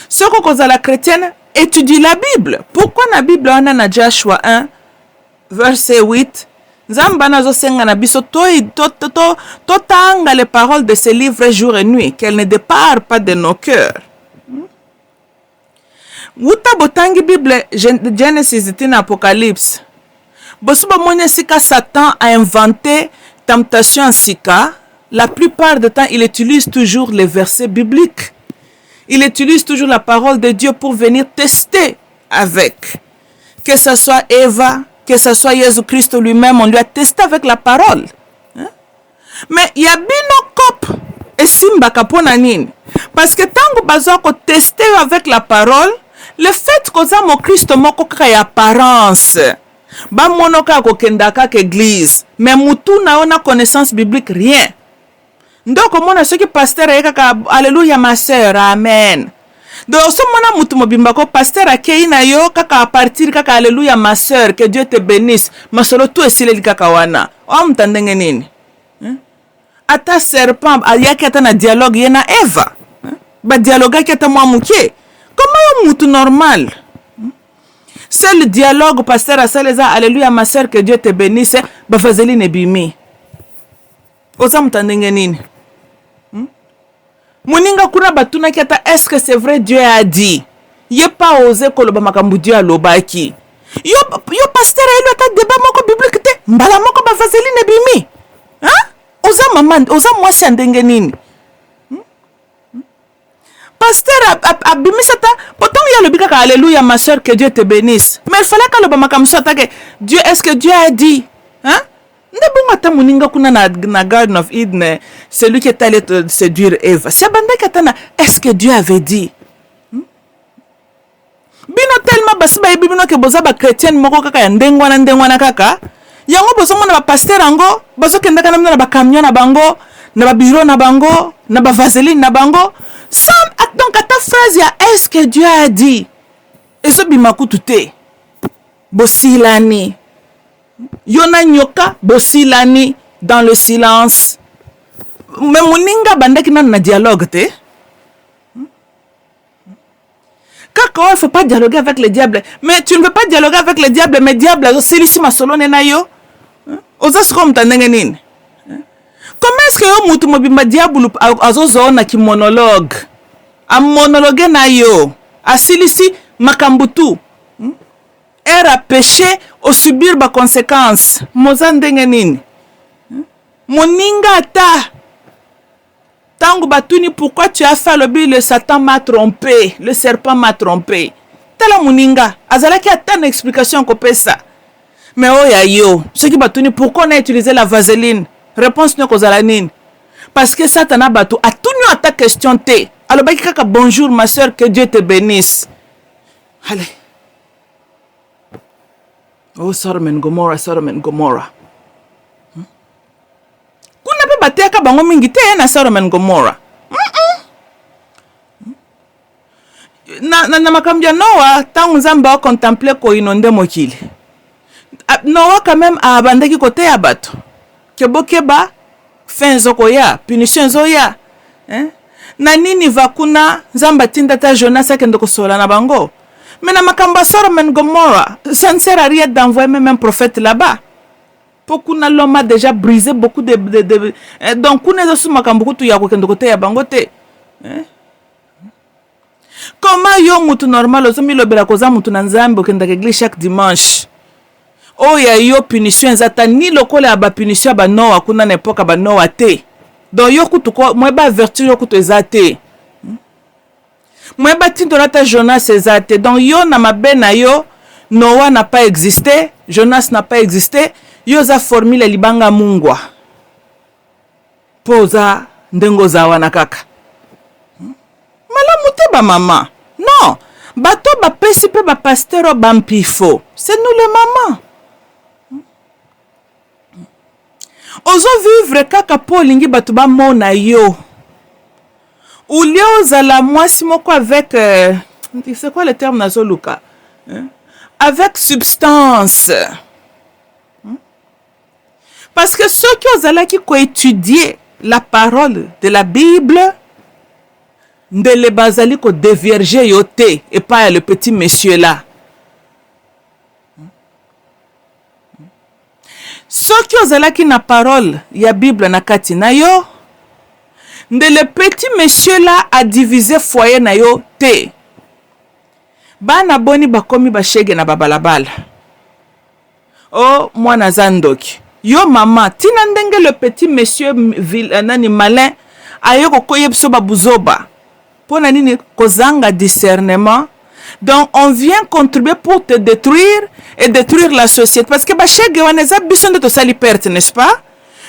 Soko kozala chrétienne étudie la Bible. Pourquoi na Bible on a Joshua 1 verset 8 Nzamba nazo senga na biso to tanga les paroles de ce livre jour et nuit, qu'elles ne départent pas de nos cœurs. Wuta botangi Bible Genesis et Apocalypse. Bosuba mone sika Satan a inventé tentation en sika. La plupart du temps, il utilise toujours les versets bibliques. Il utilise toujours la parole de Dieu pour venir tester avec. Que ce soit Eva, que ce soit Jésus-Christ lui-même, on lui a testé avec la parole. Hein? Mais il y a binokop et simbaka pona nini. Parce que tant que bazo ko tester avec la parole, le fait que ça mon Christ moko kaya apparence. Ba monoka ko kendaka ke église, mais mutu na ona connaissance biblique rien. Donc mona ce que pasteur ayeka alléluia ma sœur, amen. Donc so mona mutu mobimba ko pasteur akei na yo kaka à partir kaka alléluia ma sœur, que Dieu te bénisse. Masolo tu esileli kaka wana. O mtandenge nini? Ata serpent ayaki ata na dialogue yena Eva. Ba dialogue ki ata mwa muke. Comment yo mutu normal? C'est le dialogue pasteur asaleza alléluia ma sœur, que Dieu te bénisse. Ba fazeli nebimi. Oza mtandenge nini? Moninga kuna batuna kiata, est-ce que c'est vrai Dieu a dit? Ye pas osé koloba makambu Dieu a lobaki. Yo pasteur elo ata débat moko biblique te. Mbala moko ba fazeli nebimi. Hein? Oza maman, oza mwasi andenge nini? Pasteur abimisata, pourtant il y a le bika alléluia ma soeur, que Dieu te bénisse. Mais il fallait que le makambu soit que Dieu, est-ce que Dieu a dit? Hein? Ndebonga muninga kuna na Garden of Eden, celui qui est allé séduire Eve. C'est bande katana, est-ce que Dieu avait dit? Bino tellement basiba bino ke boza ba chrétien moko kaka ya ndengwana kaka. Yango bozo mona ba pasteur ango, bozo kenda kana na ba camion na bango, na ba bureau na bango, na ba vaseline na bango. Sans donc ta phrase ya est-ce que Dieu a dit? Et so bimakutu te. Bosilani. Yona nyoka bosilani dans le silence. Mais moninga bandaki na dialogue te. Kaka il faut pas dialoguer avec le diable. Mais tu ne veux pas dialoguer avec le diable, mais diable aussi si ma solo na yo. Oza skom tandenge nini? Comment est-ce que yo mutu mobimba diable azozo na ki monologue? A monologue na yo. Asilisi makambutu. Er a péché au subir ba conséquences. Mozandenge nini? Moninga ta. Tango batuni, pourquoi tu as fait le Satan m'a trompé, le serpent m'a trompé. Tala moninga. Azalaki ata une explication ko pesa. Mais oh ya yo, ceux qui batuni, pourquoi on a utilisé la vaseline? Réponse ne kozala nini? Parce que Satan a batu a tout à ta question te. Alors baki kaka bonjour ma soeur, que Dieu te bénisse. Allez. Oh, Sodom and Gomorrah, Sodom and Gomorrah. Kuna pe bateka bango mingi te na Sodom and Gomorrah. Na makambia Noah, tangu Nzamba contempler ko inonde mokili. Noah quand même a abandaki kote ya bato. Kebokeba fin zokoya, punition zoya. Na nini vakuna Nzamba tinda ta Jonas akende kosola na bango. Mais na makamba Sodom and Gomorrah, ça ne sert à rien d'envoyer même un prophète là-bas. Pourquoi l'homme a déjà brisé beaucoup de donc on est sur makambo kutu ya kokende kote ya bangote. Comment yo mutu normal ozomi lobela koza mutu na Nzambe okenda ke église chaque dimanche. Oh ya yo punition zata ni lokole ya ba punition ba Noah kuna na époque ba Noah te. Donc yo kutu ko moi ba vertu yo kutu ezate. Moi batindo nata Jonas ezate. Donc yo na mabe na yo Noah n'a pas existé, Jonas n'a pas existé. Yo za formule libanga mungwa. Poza ndengo za wana kaka. Malamu te ba mama. Non. bato bapesi pe bapasteur bampifo, c'est nous les mamans. Ozo vivre kaka po olingi bato bamona yo. Ou lieu ozala mwasi moko avec c'est quoi le terme nazo luka? Avec substance. Parce que ceux qui ozala qui étudier la parole de la Bible, de les bazali ko dévierger yote et pas le petit monsieur là. Ceux qui ozala qui na parole ya Bible na kati na yo, de le petit monsieur là a divisé foyer na yo te. Bana boni bakomi bashege na babalabala. Oh mwana zandoki. Yo maman, tina ndenge le petit monsieur nani malin ayo kokoye biso babuzoba. Pona nini kozanga discernement. Donc on vient contribuer pour te détruire et détruire la société. Parce que bashege waneza biso de to sali perte, n'est-ce pas?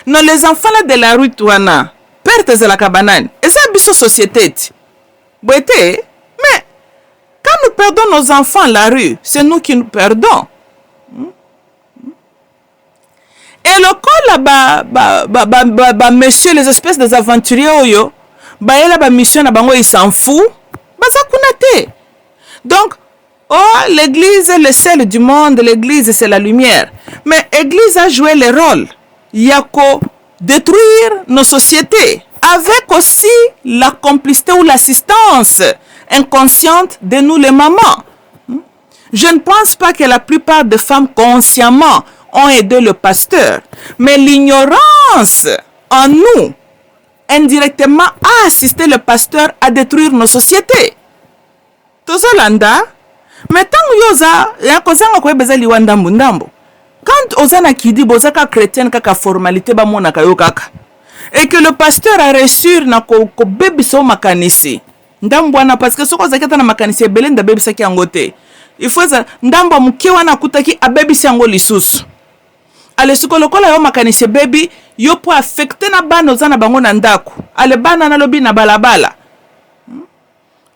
Non, les enfants là de la rue wana perte de la cabanane. Et ça biso société. Boité, mais quand nous perdons nos enfants à la rue, c'est nous qui nous perdons. Et le corps là, messieurs, les espèces des aventuriers, oyo, la mission, ils s'en fout. Donc, l'église est le sel du monde, l'église c'est la lumière. Mais l'église a joué le rôle. Il y a qu'à détruire nos sociétés, avec aussi la complicité ou l'assistance inconsciente de nous les mamans. Je ne pense pas que la plupart des femmes consciemment ont aidé le pasteur, mais l'ignorance en nous indirectement a assisté le pasteur à détruire nos sociétés. Tozolanda, mais tant que ya kozanga ko beza liwanda mbundambo. Quand ozana kidi bozaka chrétienne kaka formalité ba mona kayo kaka. Et que le pasteur a reçu na ko bebiso makanisi. Ndambwana parce que soko zakata na makanisi belenda bebisa ki angote. Il faut ça ndamba mukiwa na kutaki abebisi ango lisusu. Ale sukolokola yo makanisi baby yo po affecter na bana ozana bango na ndako. Ale bana na lobi na balabala.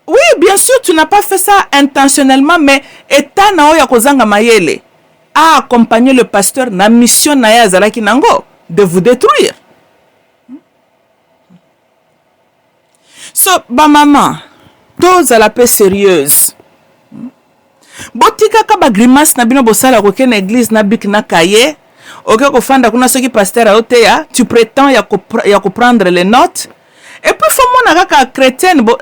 Oui, bien sûr, tu n'as pas fait ça intentionnellement, mais état na oya kozanga mayele a accompagné le pasteur na mission na ya zalaki nango de vous détruire. So, ba maman, tous à la paix sérieuse. Botika ka ba grimace na bino bosala ko ken église na bik na kaye. Ok ko fanda kuna soki pasteur aote ya, tu prétends ya ko prendre les notes. Et puis faut mona ka chrétienne bo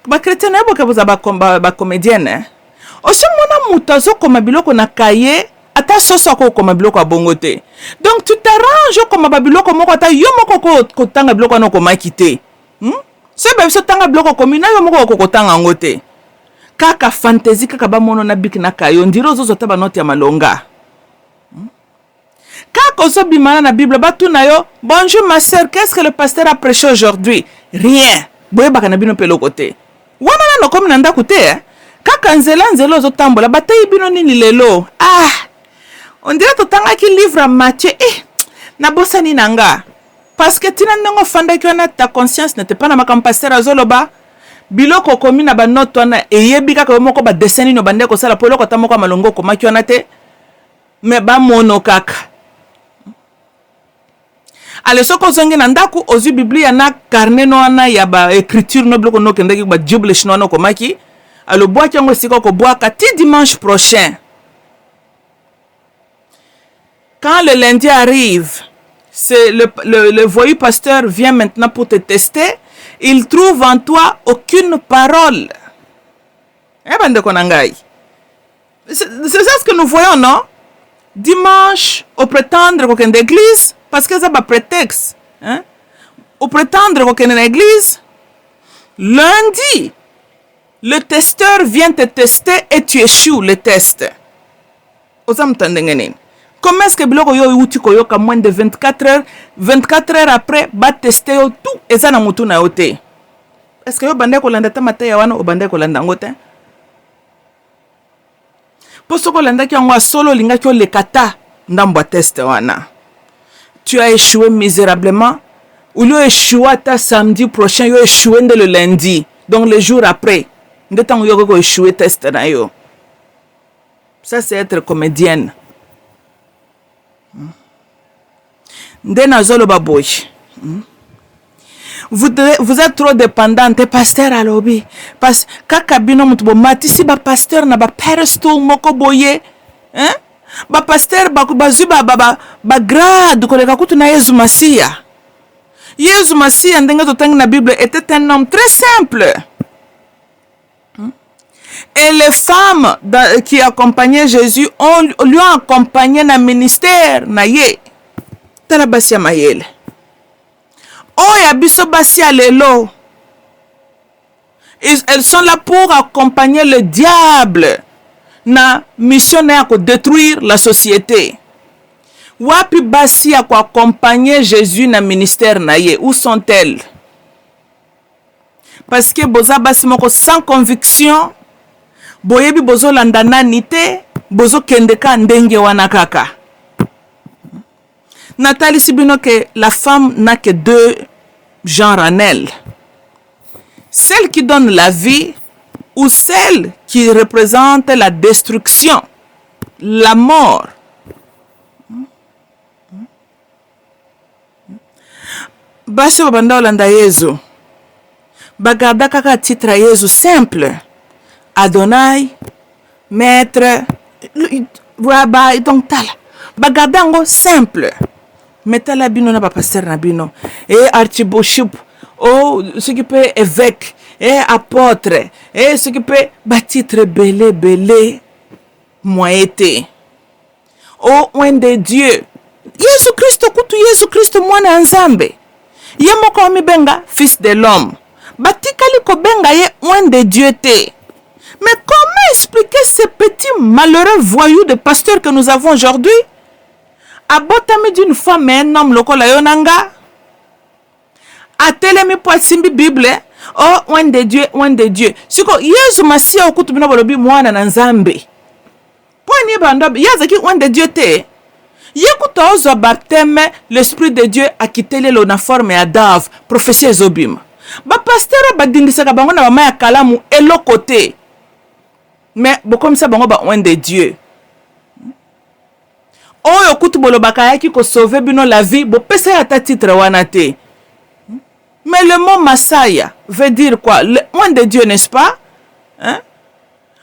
ba chrétienne ebo ka boza ba comédienne. Oso mona mutazo ko mabiloko na kaye ata soso ko mabiloko abongote. Donc tu t'arranges comme babiloko moko ata yo moko ko tanga biloko na ko makite. C'est bien so tanga biloko komina yo moko ko tanga ngote. Kaka fantaisie kaka ba mono na bik na kayo ndiro zozo ta ba note ya malonga. Kaka oso bimana na Bible batu na yo, bonjour ma sœur, qu'est-ce que le pasteur a prêché aujourd'hui? Rien. Boye baka na bino pelo côté. Wana na no comme nanda côté kaka nzela ozo tambola batayi bino nini lelo. Ah. On dirait to tanga ki livre à Matthieu na bosani nanga. Parce que tina ndongo fanda ki wana ta conscience n'était pas na makam pasteur azoloba. Biloko komi na ba note wana eyebi kaka moko ba dessin no bande ko sala poloko ta moko malongo ko maki wana te. Mais ba mono kaka. Ale soko zongi na ndaku ozu biblia na carnet no wana ya ba écriture no bloko no kendeki ba bible chino no ko maki. Alors bois kiango siko ko bois kati dimanche prochain. Quand le lundi arrive, c'est le voyou pasteur vient maintenant pour te tester. Il trouve en toi aucune parole. C'est ça ce que nous voyons, non? Dimanche, au prétendre qu'on est d'église, parce que ça va prétexte. Hein? Au prétendre qu'on est une église, lundi, le testeur vient te tester et tu échoues le test. Comment est-ce que biloko yo uti koyoka moins de 24 heures après ba tester yo tout et ça na mutu na yote. Est-ce que yo bande ko landa tamata ya wana o bande ko landa ngote? Posto ko landa ki ngwa solo linga ki le kata ndambwa test wana. Tu as échoué misérablement. Ou lieu échoué ta samedi prochain, yo échoué le lundi. Donc le jour après. nde tango yo ko échouer test na yo. Ça c'est être comédienne. Nde nazolo baboy. Vous êtes trop dépendante pasteur alobi parce kaka bino mutu bo matisi ba pasteur na ba pedestal moko boye hein ba pasteur ba bazu ba grade koleka kutu na Yesu Masia. Yesu Masia ndenga totangi na Bible était un homme très simple. Et les femmes qui accompagnaient Jésus lui ont accompagné dans le ministère na ye. Tala basia mayele. Oh ya biso basia lelo. Elles sont là pour accompagner le diable na mission na ko détruire la société. Wapi basia ko accompagner Jésus na ministère na ye. Où sont-elles? Parce que boza basi moko sans conviction. Boyebi bozo landana nite, bozo kendeka ndenge wana kaka. Nathalie Sibino que la femme n'a que deux genres en elle. Celle qui donne la vie ou celle qui représente la destruction, la mort. Basi babanda olanda Yesu. Bagarda kaka titre Yesu simple. Adonai, maître, rabbi, donc tala. Bagadango simple. Metala bino na ba pasteur na bino. Et archibishop, oh, ce qui peut évêque, et apôtre, et ce qui peut batitre belé, moité. Oh, oin de Dieu. Jésus Christ, kutu Jésus Christ, mwana nzambe. Yemo komi benga, fils de l'homme. Batikali ko benga ye oin de Dieu te. Mais comment expliquer ces petits malheureux voyous de pasteurs que nous avons aujourd'hui? Abotami d'une femme et un homme lokola yonanga. Atelemi po simbi Bible. Oh, oin de Dieu, oin de Dieu. Siko Yesu Masia okutu bino bolobi mwana na nzambe. Po ni bando yazaki oin de Dieu te. Yekuto ozo baptême, l'esprit de Dieu a quitté la forme à Dave, prophétie ezobima. Ba pasteur ba dindisaka bango na ba maya kalamu elokote. Mais comme ça bango ba oin de Dieu. Oyo kutu bolobaka yaki ko sauver bino la vie, bo pesa ya ta titre wana te. Mais le mot Masaya veut dire quoi? Le oin de Dieu, n'est-ce pas? Hein?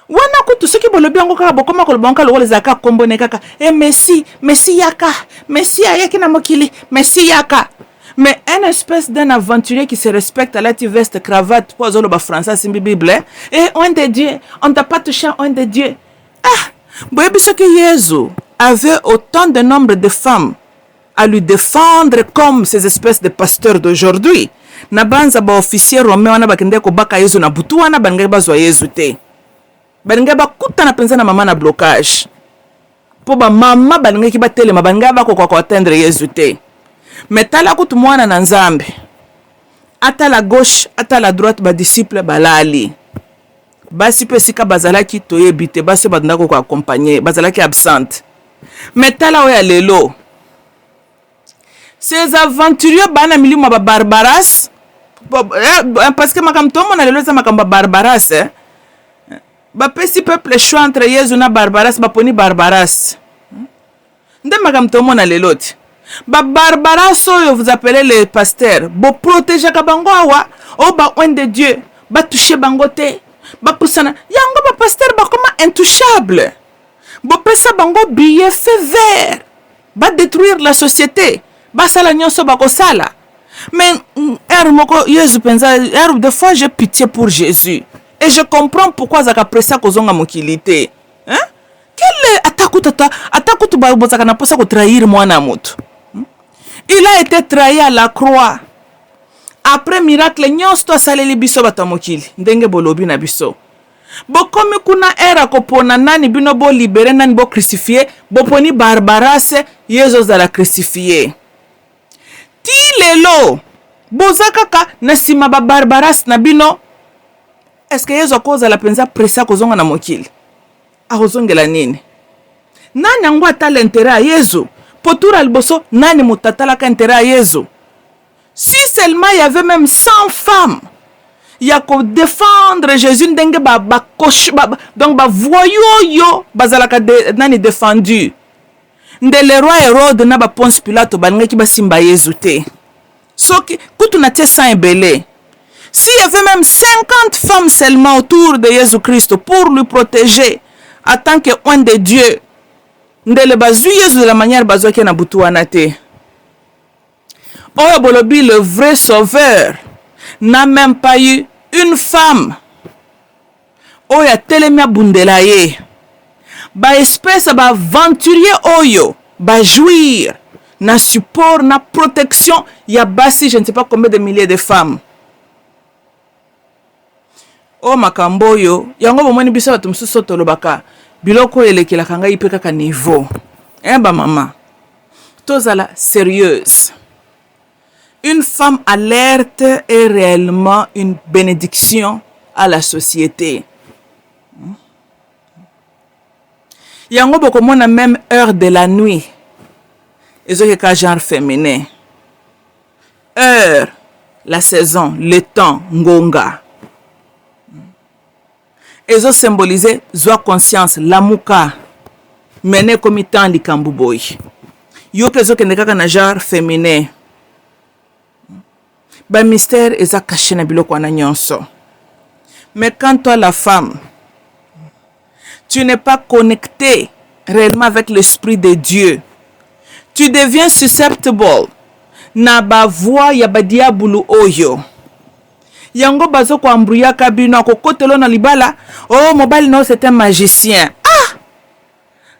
Wana kutu soki bolobi yango kaka bokoma kolobonka lokole zaka kombone kaka. Eh Messi yaka. Messi yaki na mokili. Messi yaka. Mais un espèce d'un aventurier qui se respecte à la veste cravate pour le français simbi Bible. Et oin de Dieu, on ne t'a pas touché oin de Dieu. Ah, boyebi ce que Jésus avait autant de nombre de femmes à lui défendre comme ces espèces de pasteurs d'aujourd'hui. Nabanza ba officier romain wana bakende ko baka Yesu na butu wana bangai bazwa Yesu te. Bangai ba kuta na penza na mama na blocage. Po ba mama bangai ki ba telema bangai ba ko atteindre Yesu te. Mais tala kutu mwana na nzambe. Ata la gauche, ata la droite ba disciple balali. Basi pe sika bazalaki toyebite basi bandako ko accompagner, bazalaki absente. Mais tala oya lelo. Ces aventuriers bana milimo ba barbaras parce que makam tomo na lelo za makam ba barbaras ba pesi peuple choix entre Yesu na barbaras ba poni barbaras. Nde makam tomo na lelo ti. Ba barbaras oyo vous appelez les pasteurs, bo protéger ka bango awa, o ba oin de Dieu, ba toucher bango te, ba pusana. Yango ba pasteur ba comment intouchable. Bo pesa bango billet fait vert. Ba détruire la société. Basala nyonso bakosala. Mais des fois j'ai pitié pour Jésus et je comprends pourquoi zaka pressa kozonga mokilité. Hein? Quel atakutu bazaka na posa ko trahir mwana mutu. Il a été trahi à la croix. Après miracle nyonso asaleli biso batamokili ndenge bolobi na biso. Bokomi kuna era kopona nani bino bo libérer nani bo crucifier bo poni barbaras Yesu za la crucifier. Ti lelo bozakaka na sima ba barbaras na bino. Est-ce que Yesu akoza la penza pressa kozonga na mokili? Akozongela nini? Nani yango atala intérêt à Yesu? Potura liboso nani mutatala ka intérêt à Yesu? Si seulement il y avait même 100 femmes ya ko défendre Jésus ndenge donc ba voyou yo bazalaka nani défendu nde le roi Hérode na ba Ponce Pilate balingaki basimba Yesu te soki kutu na tie sang ebele. S'il y avait même 50 femmes seulement autour de Jésus-Christ pour lui protéger en tant que un de Dieu, ndele bazui Jésus de la manière bazouaki na butu wana te. Oyo bolobi le vrai sauveur n'a même pas eu une femme. Oyo telemi abundela ye. Ba espèce ba aventurier oyo ba jouir na support na protection ya basi je ne sais pas combien de milliers de femmes. O makambo oyo yango bomoni biso bato mosusu tolobaka biloko elekelaka ngai mpe kaka niveau. Ba mama tozala sérieuse. Une femme alerte est réellement une bénédiction à la société. Yango bokomona même heure de la nuit. Ezokeka genre féminin. Heure, la saison, le temps, ngonga. Ezo symboliser zwa conscience, lamuka. Mene comme temps likambu boy. Yo kezo kende kaka na genre féminin. Ba mystère eza caché na biloko wana nyonso. Mais quand toi la femme, tu n'es pas connecté réellement avec l'esprit de Dieu, tu deviens susceptible na ba voix ya ba diabulu oyo. Yango bazo ko ambrouilla kabino ko kotelo na libala, oh mobile no c'est un magicien. Ah!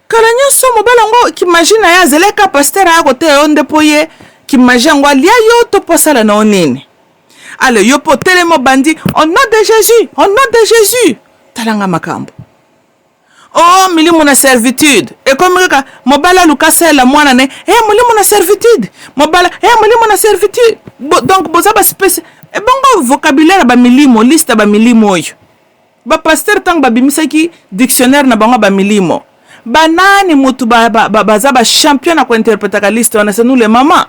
Kala nyonso mobile ngo ki imagine ya zeleka pasteur a côté onde poye ki imagine ngo lia yo to posala na onini. Allez, yo po telemo bandi, au nom de Jésus, au nom de Jésus. Talanga makambo. Oh, milimu na servitude. Et comme ka mobala lukasa la mwana ne, milimu na servitude. Mobala, milimu na servitude. Donc boza ba spécial. Et bongo vocabulaire ba milimo, liste ba milimo yo. Ba pasteur tang ba bimisaki dictionnaire na bango ba milimo. Ba nani mutu baza ba champion na ko interpréter ka liste on c'est nous les mamans.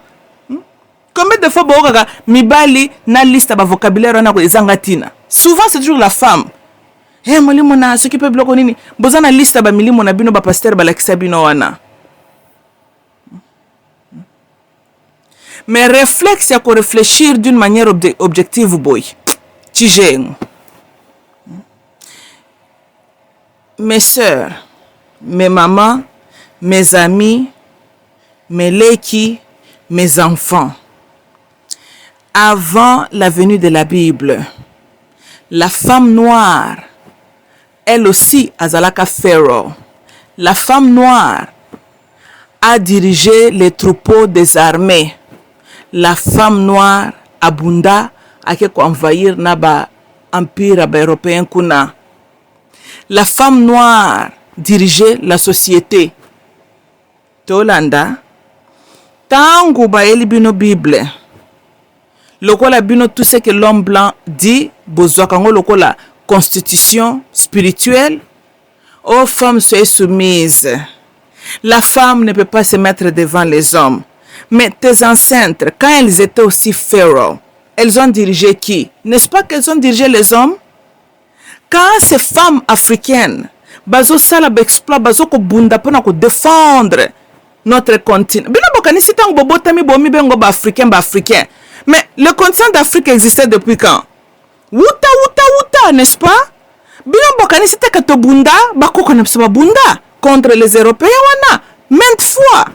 Combien de fois boka mibali na liste ba vocabulaire na ko ezangatina. Souvent c'est toujours la femme. Molimo na ce qui peut bloquer nini. Bozana liste ba milimo na bino ba pasteur ba lakisa bino wana. Mais réflexe ya ko réfléchir d'une manière objective boy. Tijeng. Mes sœurs, mes mamans, mes amis, mes leki, mes enfants. Avant la venue de la Bible, la femme noire, elle aussi, Azalaka Pharaoh, la femme noire a dirigé les troupeaux des armées. La femme noire, Abunda, a envahir naba empire européen kuna. La femme noire dirigeait la société. Tolanda, tangu ba elibino Bible. Lokola bino tout ce que l'homme blanc dit, bozwakango lokola constitution spirituelle. Ô femmes, soyez soumises. La femme ne peut pas se mettre devant les hommes. Mais tes ancêtres, quand elles étaient aussi pharaons, elles ont dirigé qui? N'est-ce pas qu'elles ont dirigé les hommes? Quand ces femmes africaines, bazo sala exploit, bazo ko bunda pona ko défendre notre continent. Bino bokani sitang bobotami bomi bengo ba africain. Mais le continent d'Afrique existait depuis quand? Wuta, n'est-ce pas? Bino bokani sita kato bunda, bako konapsa bunda contre les Européens wana, maintes fois.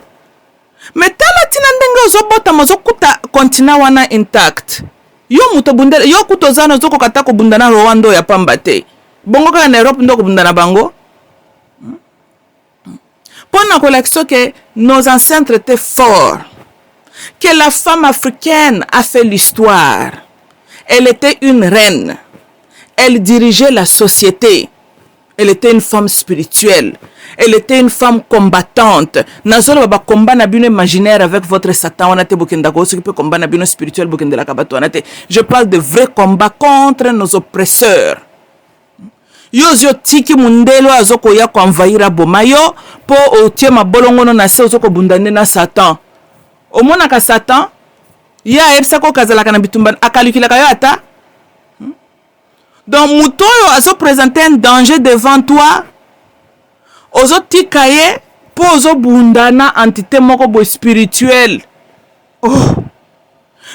Mais tala tinandenge zobota mazokuta continent wana intact. Yo muto bunda, yo kutozano zoko katako bunda na Rwanda ya pambate. Bongo ka na Europe ndoko bunda na bango. Pendant que nos ancêtres étaient forts, que la femme africaine a fait l'histoire. Elle était une reine. Elle dirigeait la société. Elle était une femme spirituelle. Elle était une femme combattante. Nazolo baba combat na bino imaginaire avec votre Satan. On a été bokenda ko qui peut combat na bino spirituel bokenda la kabato. Je parle de vrais combats contre nos oppresseurs. Yo tiki mundelo azoko ya ko envahira bomayo po otie mabolongono na se ozoko bundane na Satan. Omona ka Satan ya ebisa ko kazala kana bitumba akalikila kayo ata Donc mutoyo azo présenter un danger devant toi ozo tikaye po ozo bundana entité moko bo spirituel. Oh,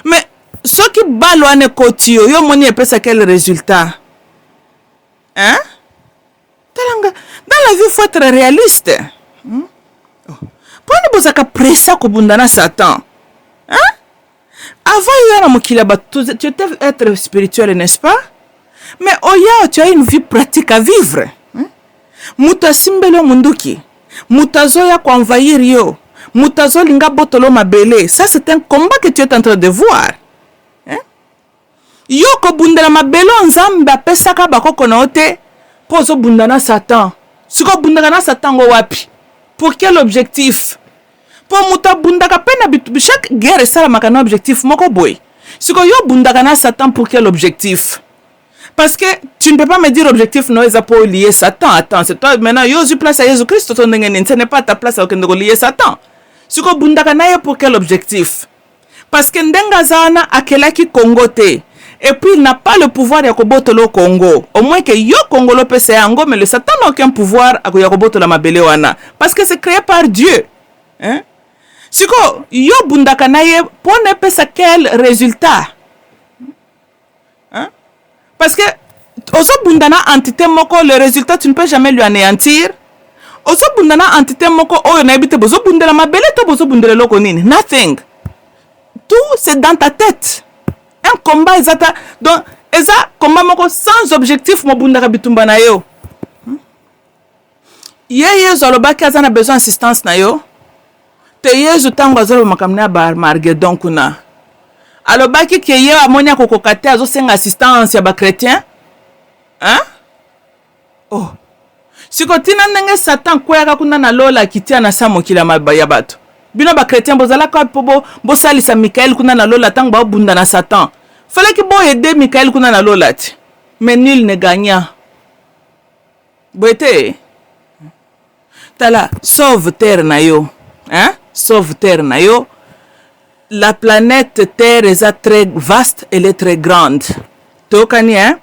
mais ce qui balwane kotio yo moni epesa quel résultat? Hein? Dans la vie, il faut être réaliste. Pour ne pas presser ko bundana Satan. Hein? Avant tu étais être spirituel, n'est-ce pas? Mais oya tu as une vie pratique à vivre. Muta simbelo munduki. Mutazoya ko envahir yo. Mutazo linga botolo mabele. Ça c'est un combat que tu es en train de voir. Hein? Yo ko bundana mabelo nzambe apesaka bakoko na ote. Pozo bundana Satan. Siko bundana Satan go wapi? Pour quel objectif? Pour muta bundaka pena bitu chaque guerre ça la un objectif moko boy. Siko yo bundana Satan pour quel objectif? Parce que tu ne peux pas me dire objectif non est pour lier Satan. Attends, c'est toi maintenant yo tu place à Jésus-Christ ce n'est pas ta place à lier Satan. Siko bundana pour quel objectif? Parce que ndenga zana akelaki Congote. Et puis il n'a pas le pouvoir de Yakobotolo Congo. Au moins que yo Congo le PC Ango, mais le Satan n'a aucun pouvoir à Yakobotolo Mabele wana. Parce que c'est créé par Dieu. Hein? Siko yo bundakanaye pour ne pas quel résultat? Hein? Parce que oso bundana entité moko le résultat tu ne peux jamais lui anéantir. Oso bundana entité moko oyo na ebite bozo bundela mabele to bozo bundela loko nini. Nothing. Tout c'est dans ta tête. Un combat exact. Donc, eza combat moko sans objectif mo bundaka bitumba na yo. Ye zolobaki azana besoin assistance na yo. Te yezu tango azolo makamna bar margedon kuna. Alobaki ke ye amonia kokokate azo senga assistance ya ba chrétien. Hein? Oh. Sikotina ndenge Satan kweka kuna na lola kitia na samokila mabaya bato. Bino ba chrétien bozala ka pobo bo salisa Michael kuna na lola tango ba bunda na Satan. Fallait que bon aider Michael kuna na lola ti. Mais nul ne gagna. Boete. Tala sauve terre na yo. Hein? Sauve terre na yo. La planète Terre est très vaste, elle est très grande. Tokani hein?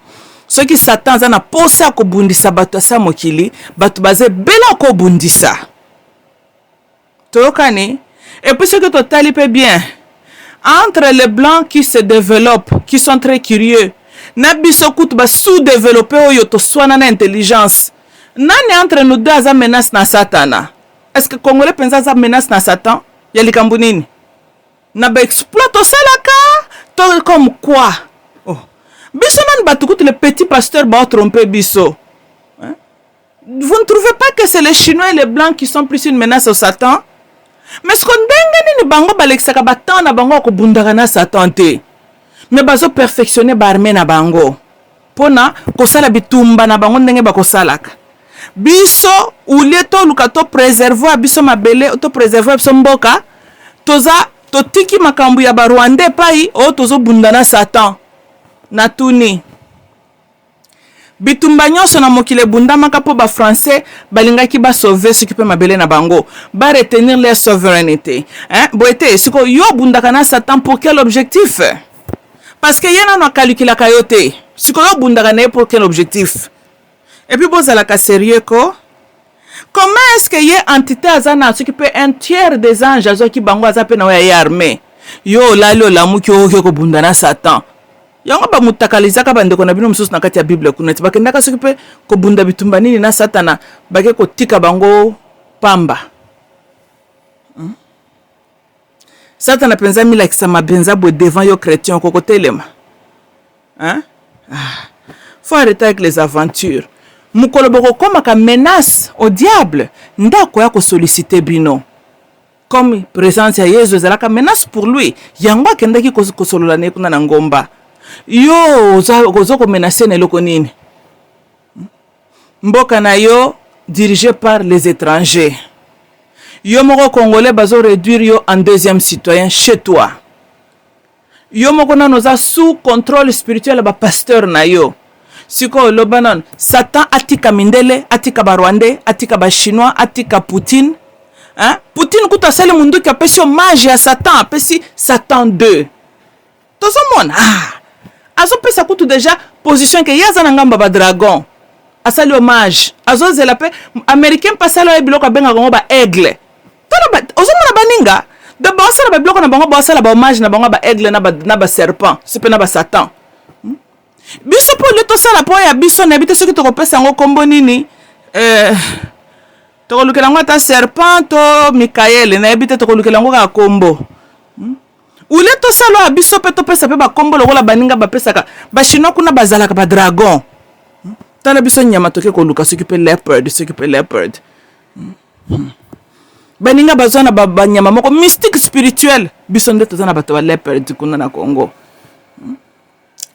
Ce qui Satan zana posa ko bundisa bato sa mokili, bato baze bela ko bundisa. Tokani. Et puis ce que tu talipes bien, entre les blancs qui se développent, qui sont très curieux, nabiso kutu ba sous-développé oyo to swana na intelligence. Nani entre nous deux a menace na Satana? Est-ce que Congolais pensa za menace na Satan? Yali kambunini. Na ba exploite salaka, to comme quoi? Oh. Biso nan batukutu le petit pasteur ba tromper biso. Hein? Vous ne trouvez pas que c'est les Chinois et les blancs qui sont plus une menace au Satan? Mais ce qu'on dengue ni bango balexaka batan na bango ko bundaka na Satan te. Mais bazo perfectionner barme na bango. Pona ko sala bitumba na bango ndenge ba ko salaka. Biso uleto lukato préserver biso mabele to préserver biso mboka. Toza to tiki makambu ya ba Rwanda pai o tozo bundana Satan. Na tuni. Bitumba nyonso na mokile bundamaka po ba français balingaki ba sauver ce qui peut mabele na bango, ba retenir leur souveraineté. Hein? Boete siko yo bundaka na Satan pour quel objectif? Parce que yena no calcula kayote. Siko yo bundaka na pour quel objectif? Et puis bozala ka sérieux ko? Comment est-ce que ye entité azana ce qui peut un tiers des anges azo ki bango azape na ya armée? Yo lalo la muki o ko bundana Satan. Yango ba mutakalizaka bandeko na bino mususu na kati ya Bible kuna ti bakendaka soki pe ko bunda bitumba nini na Satana bake ko tika bango pamba. Satana penza mila kisama benza bo devant yo chrétien ko kotelema. Hein? Faut arrêter avec les aventures. Mukolo boko koma ka menace au diable ndako ya ko solliciter bino. Comme présence ya Yesu zalaka menace pour lui. Yango akendaki ko solola ne kuna na ngomba. Yo ozoko menacer na eloko nini? Mboka na yo dirigé par les étrangers. Yo moko congolais bazo réduire yo en deuxième citoyen chez toi. Yo moko na noza sous contrôle spirituel ba pasteur na yo. Siko lobanon Satan atika mindele, atika ba Rwandais, atika ba chinois, atika Poutine. Hein? Poutine kuta sele mundu ki apesi hommage à Satan, apesi Satan 2. Tozomona azopesa kutu déjà position ke yaza na ngamba ba dragon asali hommage azozela pe américain pasalo e biloko benga ngo ba aigle tala ba ozomona baninga de ba sala ba biloko na bango ba sala ba hommage na bango ba aigle na ba serpent sipe na ba satan biso po le to sala po ya biso na bité soki to kopesa ngo kombo nini to kolukela ngo ata serpent to Mikael na bité to kolukela ngo ka kombo ule to sala biso pe to pesa pe ba kombo lokola baninga ba pesaka ba chinois kuna bazalaka ba dragon tala biso nyama toke koluka soki pe leopard baninga bazona ba nyama moko mystique spirituel biso nde tozana bato ba leopard kuna na Congo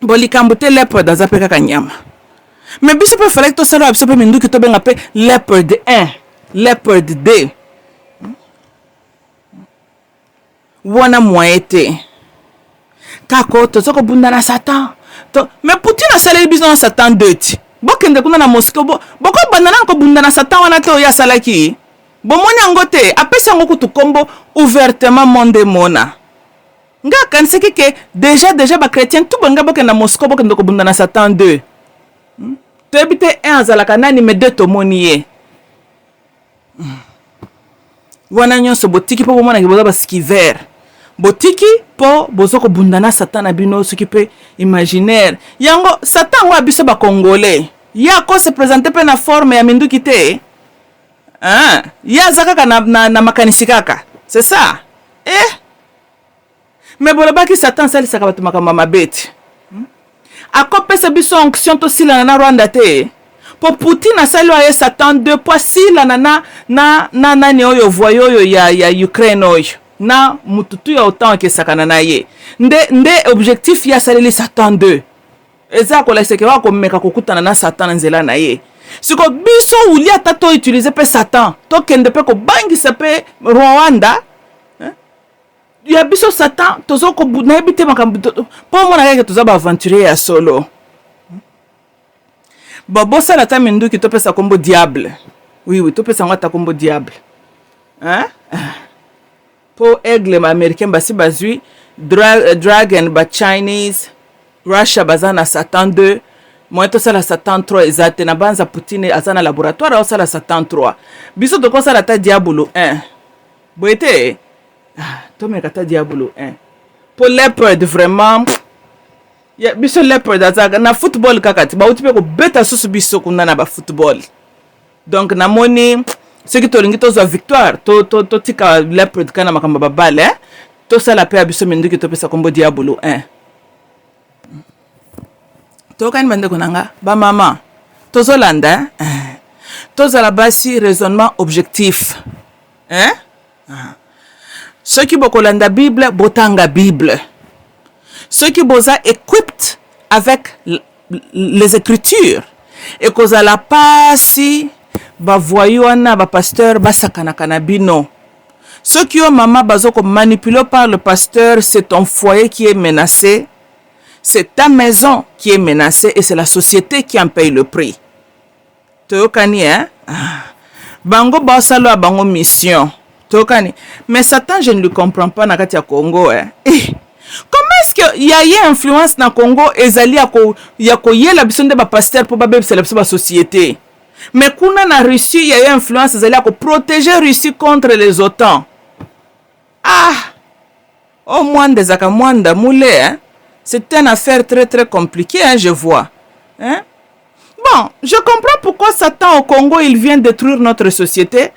bolikambo te leopard azape kaka nyama mais biso pe fallait to sala biso pe minduki to benga pe leopard 1 leopard 2 wana moyete kako tozoko bunda na Satan to mais Poutine a salé biso na Satan 2 ti bokende kuna na Moscou boko bandana ko bunda na Satan wana to ya salaki bomoni yango te apesa ngo kutu kombo ouvertement monde mona nga kaniseki ke déjà ba chrétien tout banga bokende na Moscou bokende ko bunda na Satan 2 to ebite un azalaka nani me 2 to moni ye wana nyonso botiki po bomona ke boza ba skiver botiki po bozoko bundana Satan na bino soki pe imaginaire yango Satan wa biso ba congolais ya ko se présenter pe na forme ya minduki te ya zaka na makanisi kaka c'est ça mais bolobaki Satan sali saka bato makamba mabeti akopesa biso onction to sila na Rwanda te po Poutine asali wa Satan 2 po sila na nani oyo voyo ya Ukraine oyo na mututu ya autant ke sakana na ye nde objectif ya saleli Satan 2 eza ko la seke wa ko meka kokutana na Satan nzela na ye siko biso uli ata to utiliser pe Satan to kende pe ko bangisa pe Rwanda ya biso Satan tozo ko na ebite makambo po mona keke toza ba aventurier ya solo bobo sala ta minduki to pesa kombo diable oui to pesa ngata kombo diable po aigle ma américain basi bazui dragon ba Chinese Russia bazana Satan 2 moi to sala Satan 3 ezate na banza Poutine azana laboratoire au sala Satan 3 biso to ko sala ta diabolo 1 boete to me kata diabolo 1 po leopard vraiment ya biso leopard azaga na football kakati ba utipe ko beta susu biso kuna na ba football donc na moni ce qui tolingi to za victoire to tika leopard kana makamba babale to sala pe biso minduki to pesa kombo diabolo 1 to kan bande konanga ba mama to zolanda to zala basi raisonnement objectif ceux qui bokolanda Bible botanga Bible ceux qui boza equipped avec les écritures et koza la pasi ba voyona ba pasteur basakana kanabino ceux qui ont maman bazoko manipulé par le pasteur c'est ton foyer qui est menacé c'est ta maison qui est menacée et c'est la société qui en paye le prix tokani bango basalo a bango mission tokani mais Satan je ne le comprends pas na kati ya Congo comment est-ce que y a influence na Congo ezali ya ko yela biso nde ba pasteur po ba bebisela biso ba société mais kuna na Russie y a influence ezali ko protéger Russie contre les OTAN au moins des akamwanda moulé c'est une affaire très très compliquée je vois bon je comprends pourquoi Satan au Congo il vient détruire notre société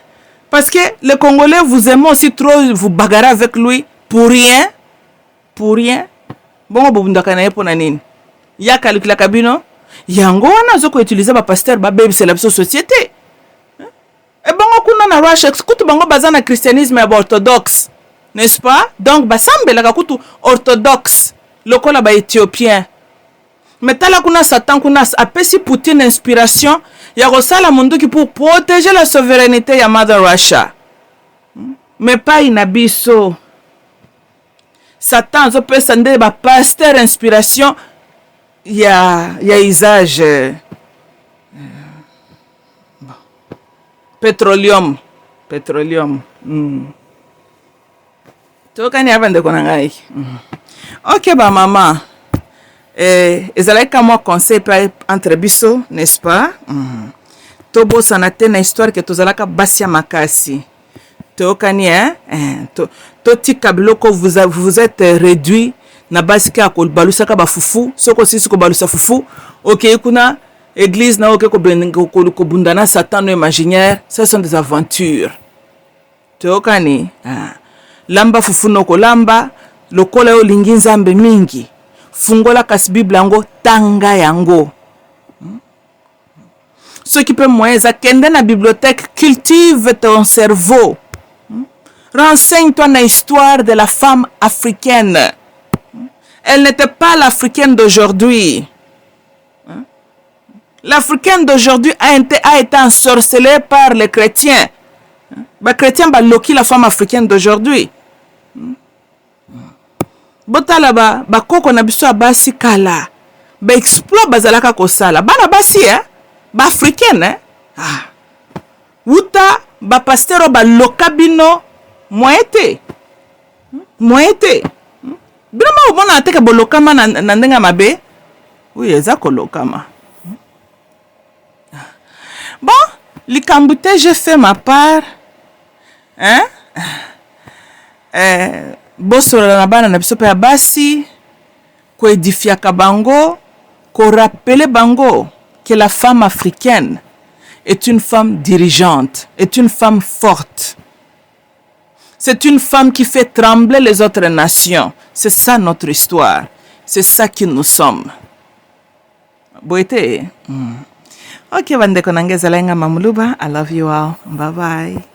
parce que les Congolais vous aimez aussi trop vous bagarrer avec lui pour rien bon bobundaka na yepo na nini ya calcula kabino yango wana zoko utiliser ba pasteur ba baby c'est la société et bango kuna na Russia kutu bango bazana christianisme ya orthodoxe n'est-ce pas donc basambela ka kutu orthodoxe lokola ba éthiopien mais tala kuna Satan kuna apesi Poutine inspiration ya kosala munduki pour protéger la souveraineté ya Mother Russia mais pas inabiso Satan zo pesa nde ba pasteur inspiration ya usage pétroleum tokani abande kona ngai ok ba mama ezalaki ka mwa conseil pa entre biso, n'est-ce pas? Tobosana te na histoire ke tozalaka basi ya makasi. Toyokani, totika biloko vous êtes réduit na basi ka kobalusaka bafufu, soko sisi kobalusa fufu, ok kuna église na ok kobundana satan no imaginaire, ça sont des aventures. Toyokani, lamba fufu no kolamba, lokola yo lingi nzambe mingi. Fungola kasi Bible yango tanga yango. Ceux qui peuvent moyen kende na bibliothèque, cultive ton cerveau. Renseigne-toi na histoire de la femme africaine. Elle n'était pas l'africaine d'aujourd'hui. L'africaine d'aujourd'hui a été ensorcelée par les chrétiens. Les chrétiens ba loki la femme africaine d'aujourd'hui. Botala ba koko na biso basi kala. Ba exploit bazalaka kosala. Bana basi ba africaine Uta ba pastero ba lokabino moete. Moete. Brema obona ateke bolokama na ndenga mabe. Oui, eza kolokama. Bon, likambute, j'ai fait ma part. Bosola na bana na biso pe basi ko edifiaka bango, ko rappeler bango que la femme africaine est une femme dirigeante, est une femme forte. C'est une femme qui fait trembler les autres nations. C'est ça notre histoire. C'est ça qui nous sommes. Boite. Ok, bandeko nangeza lenga mamuluba. I love you all. Bye bye.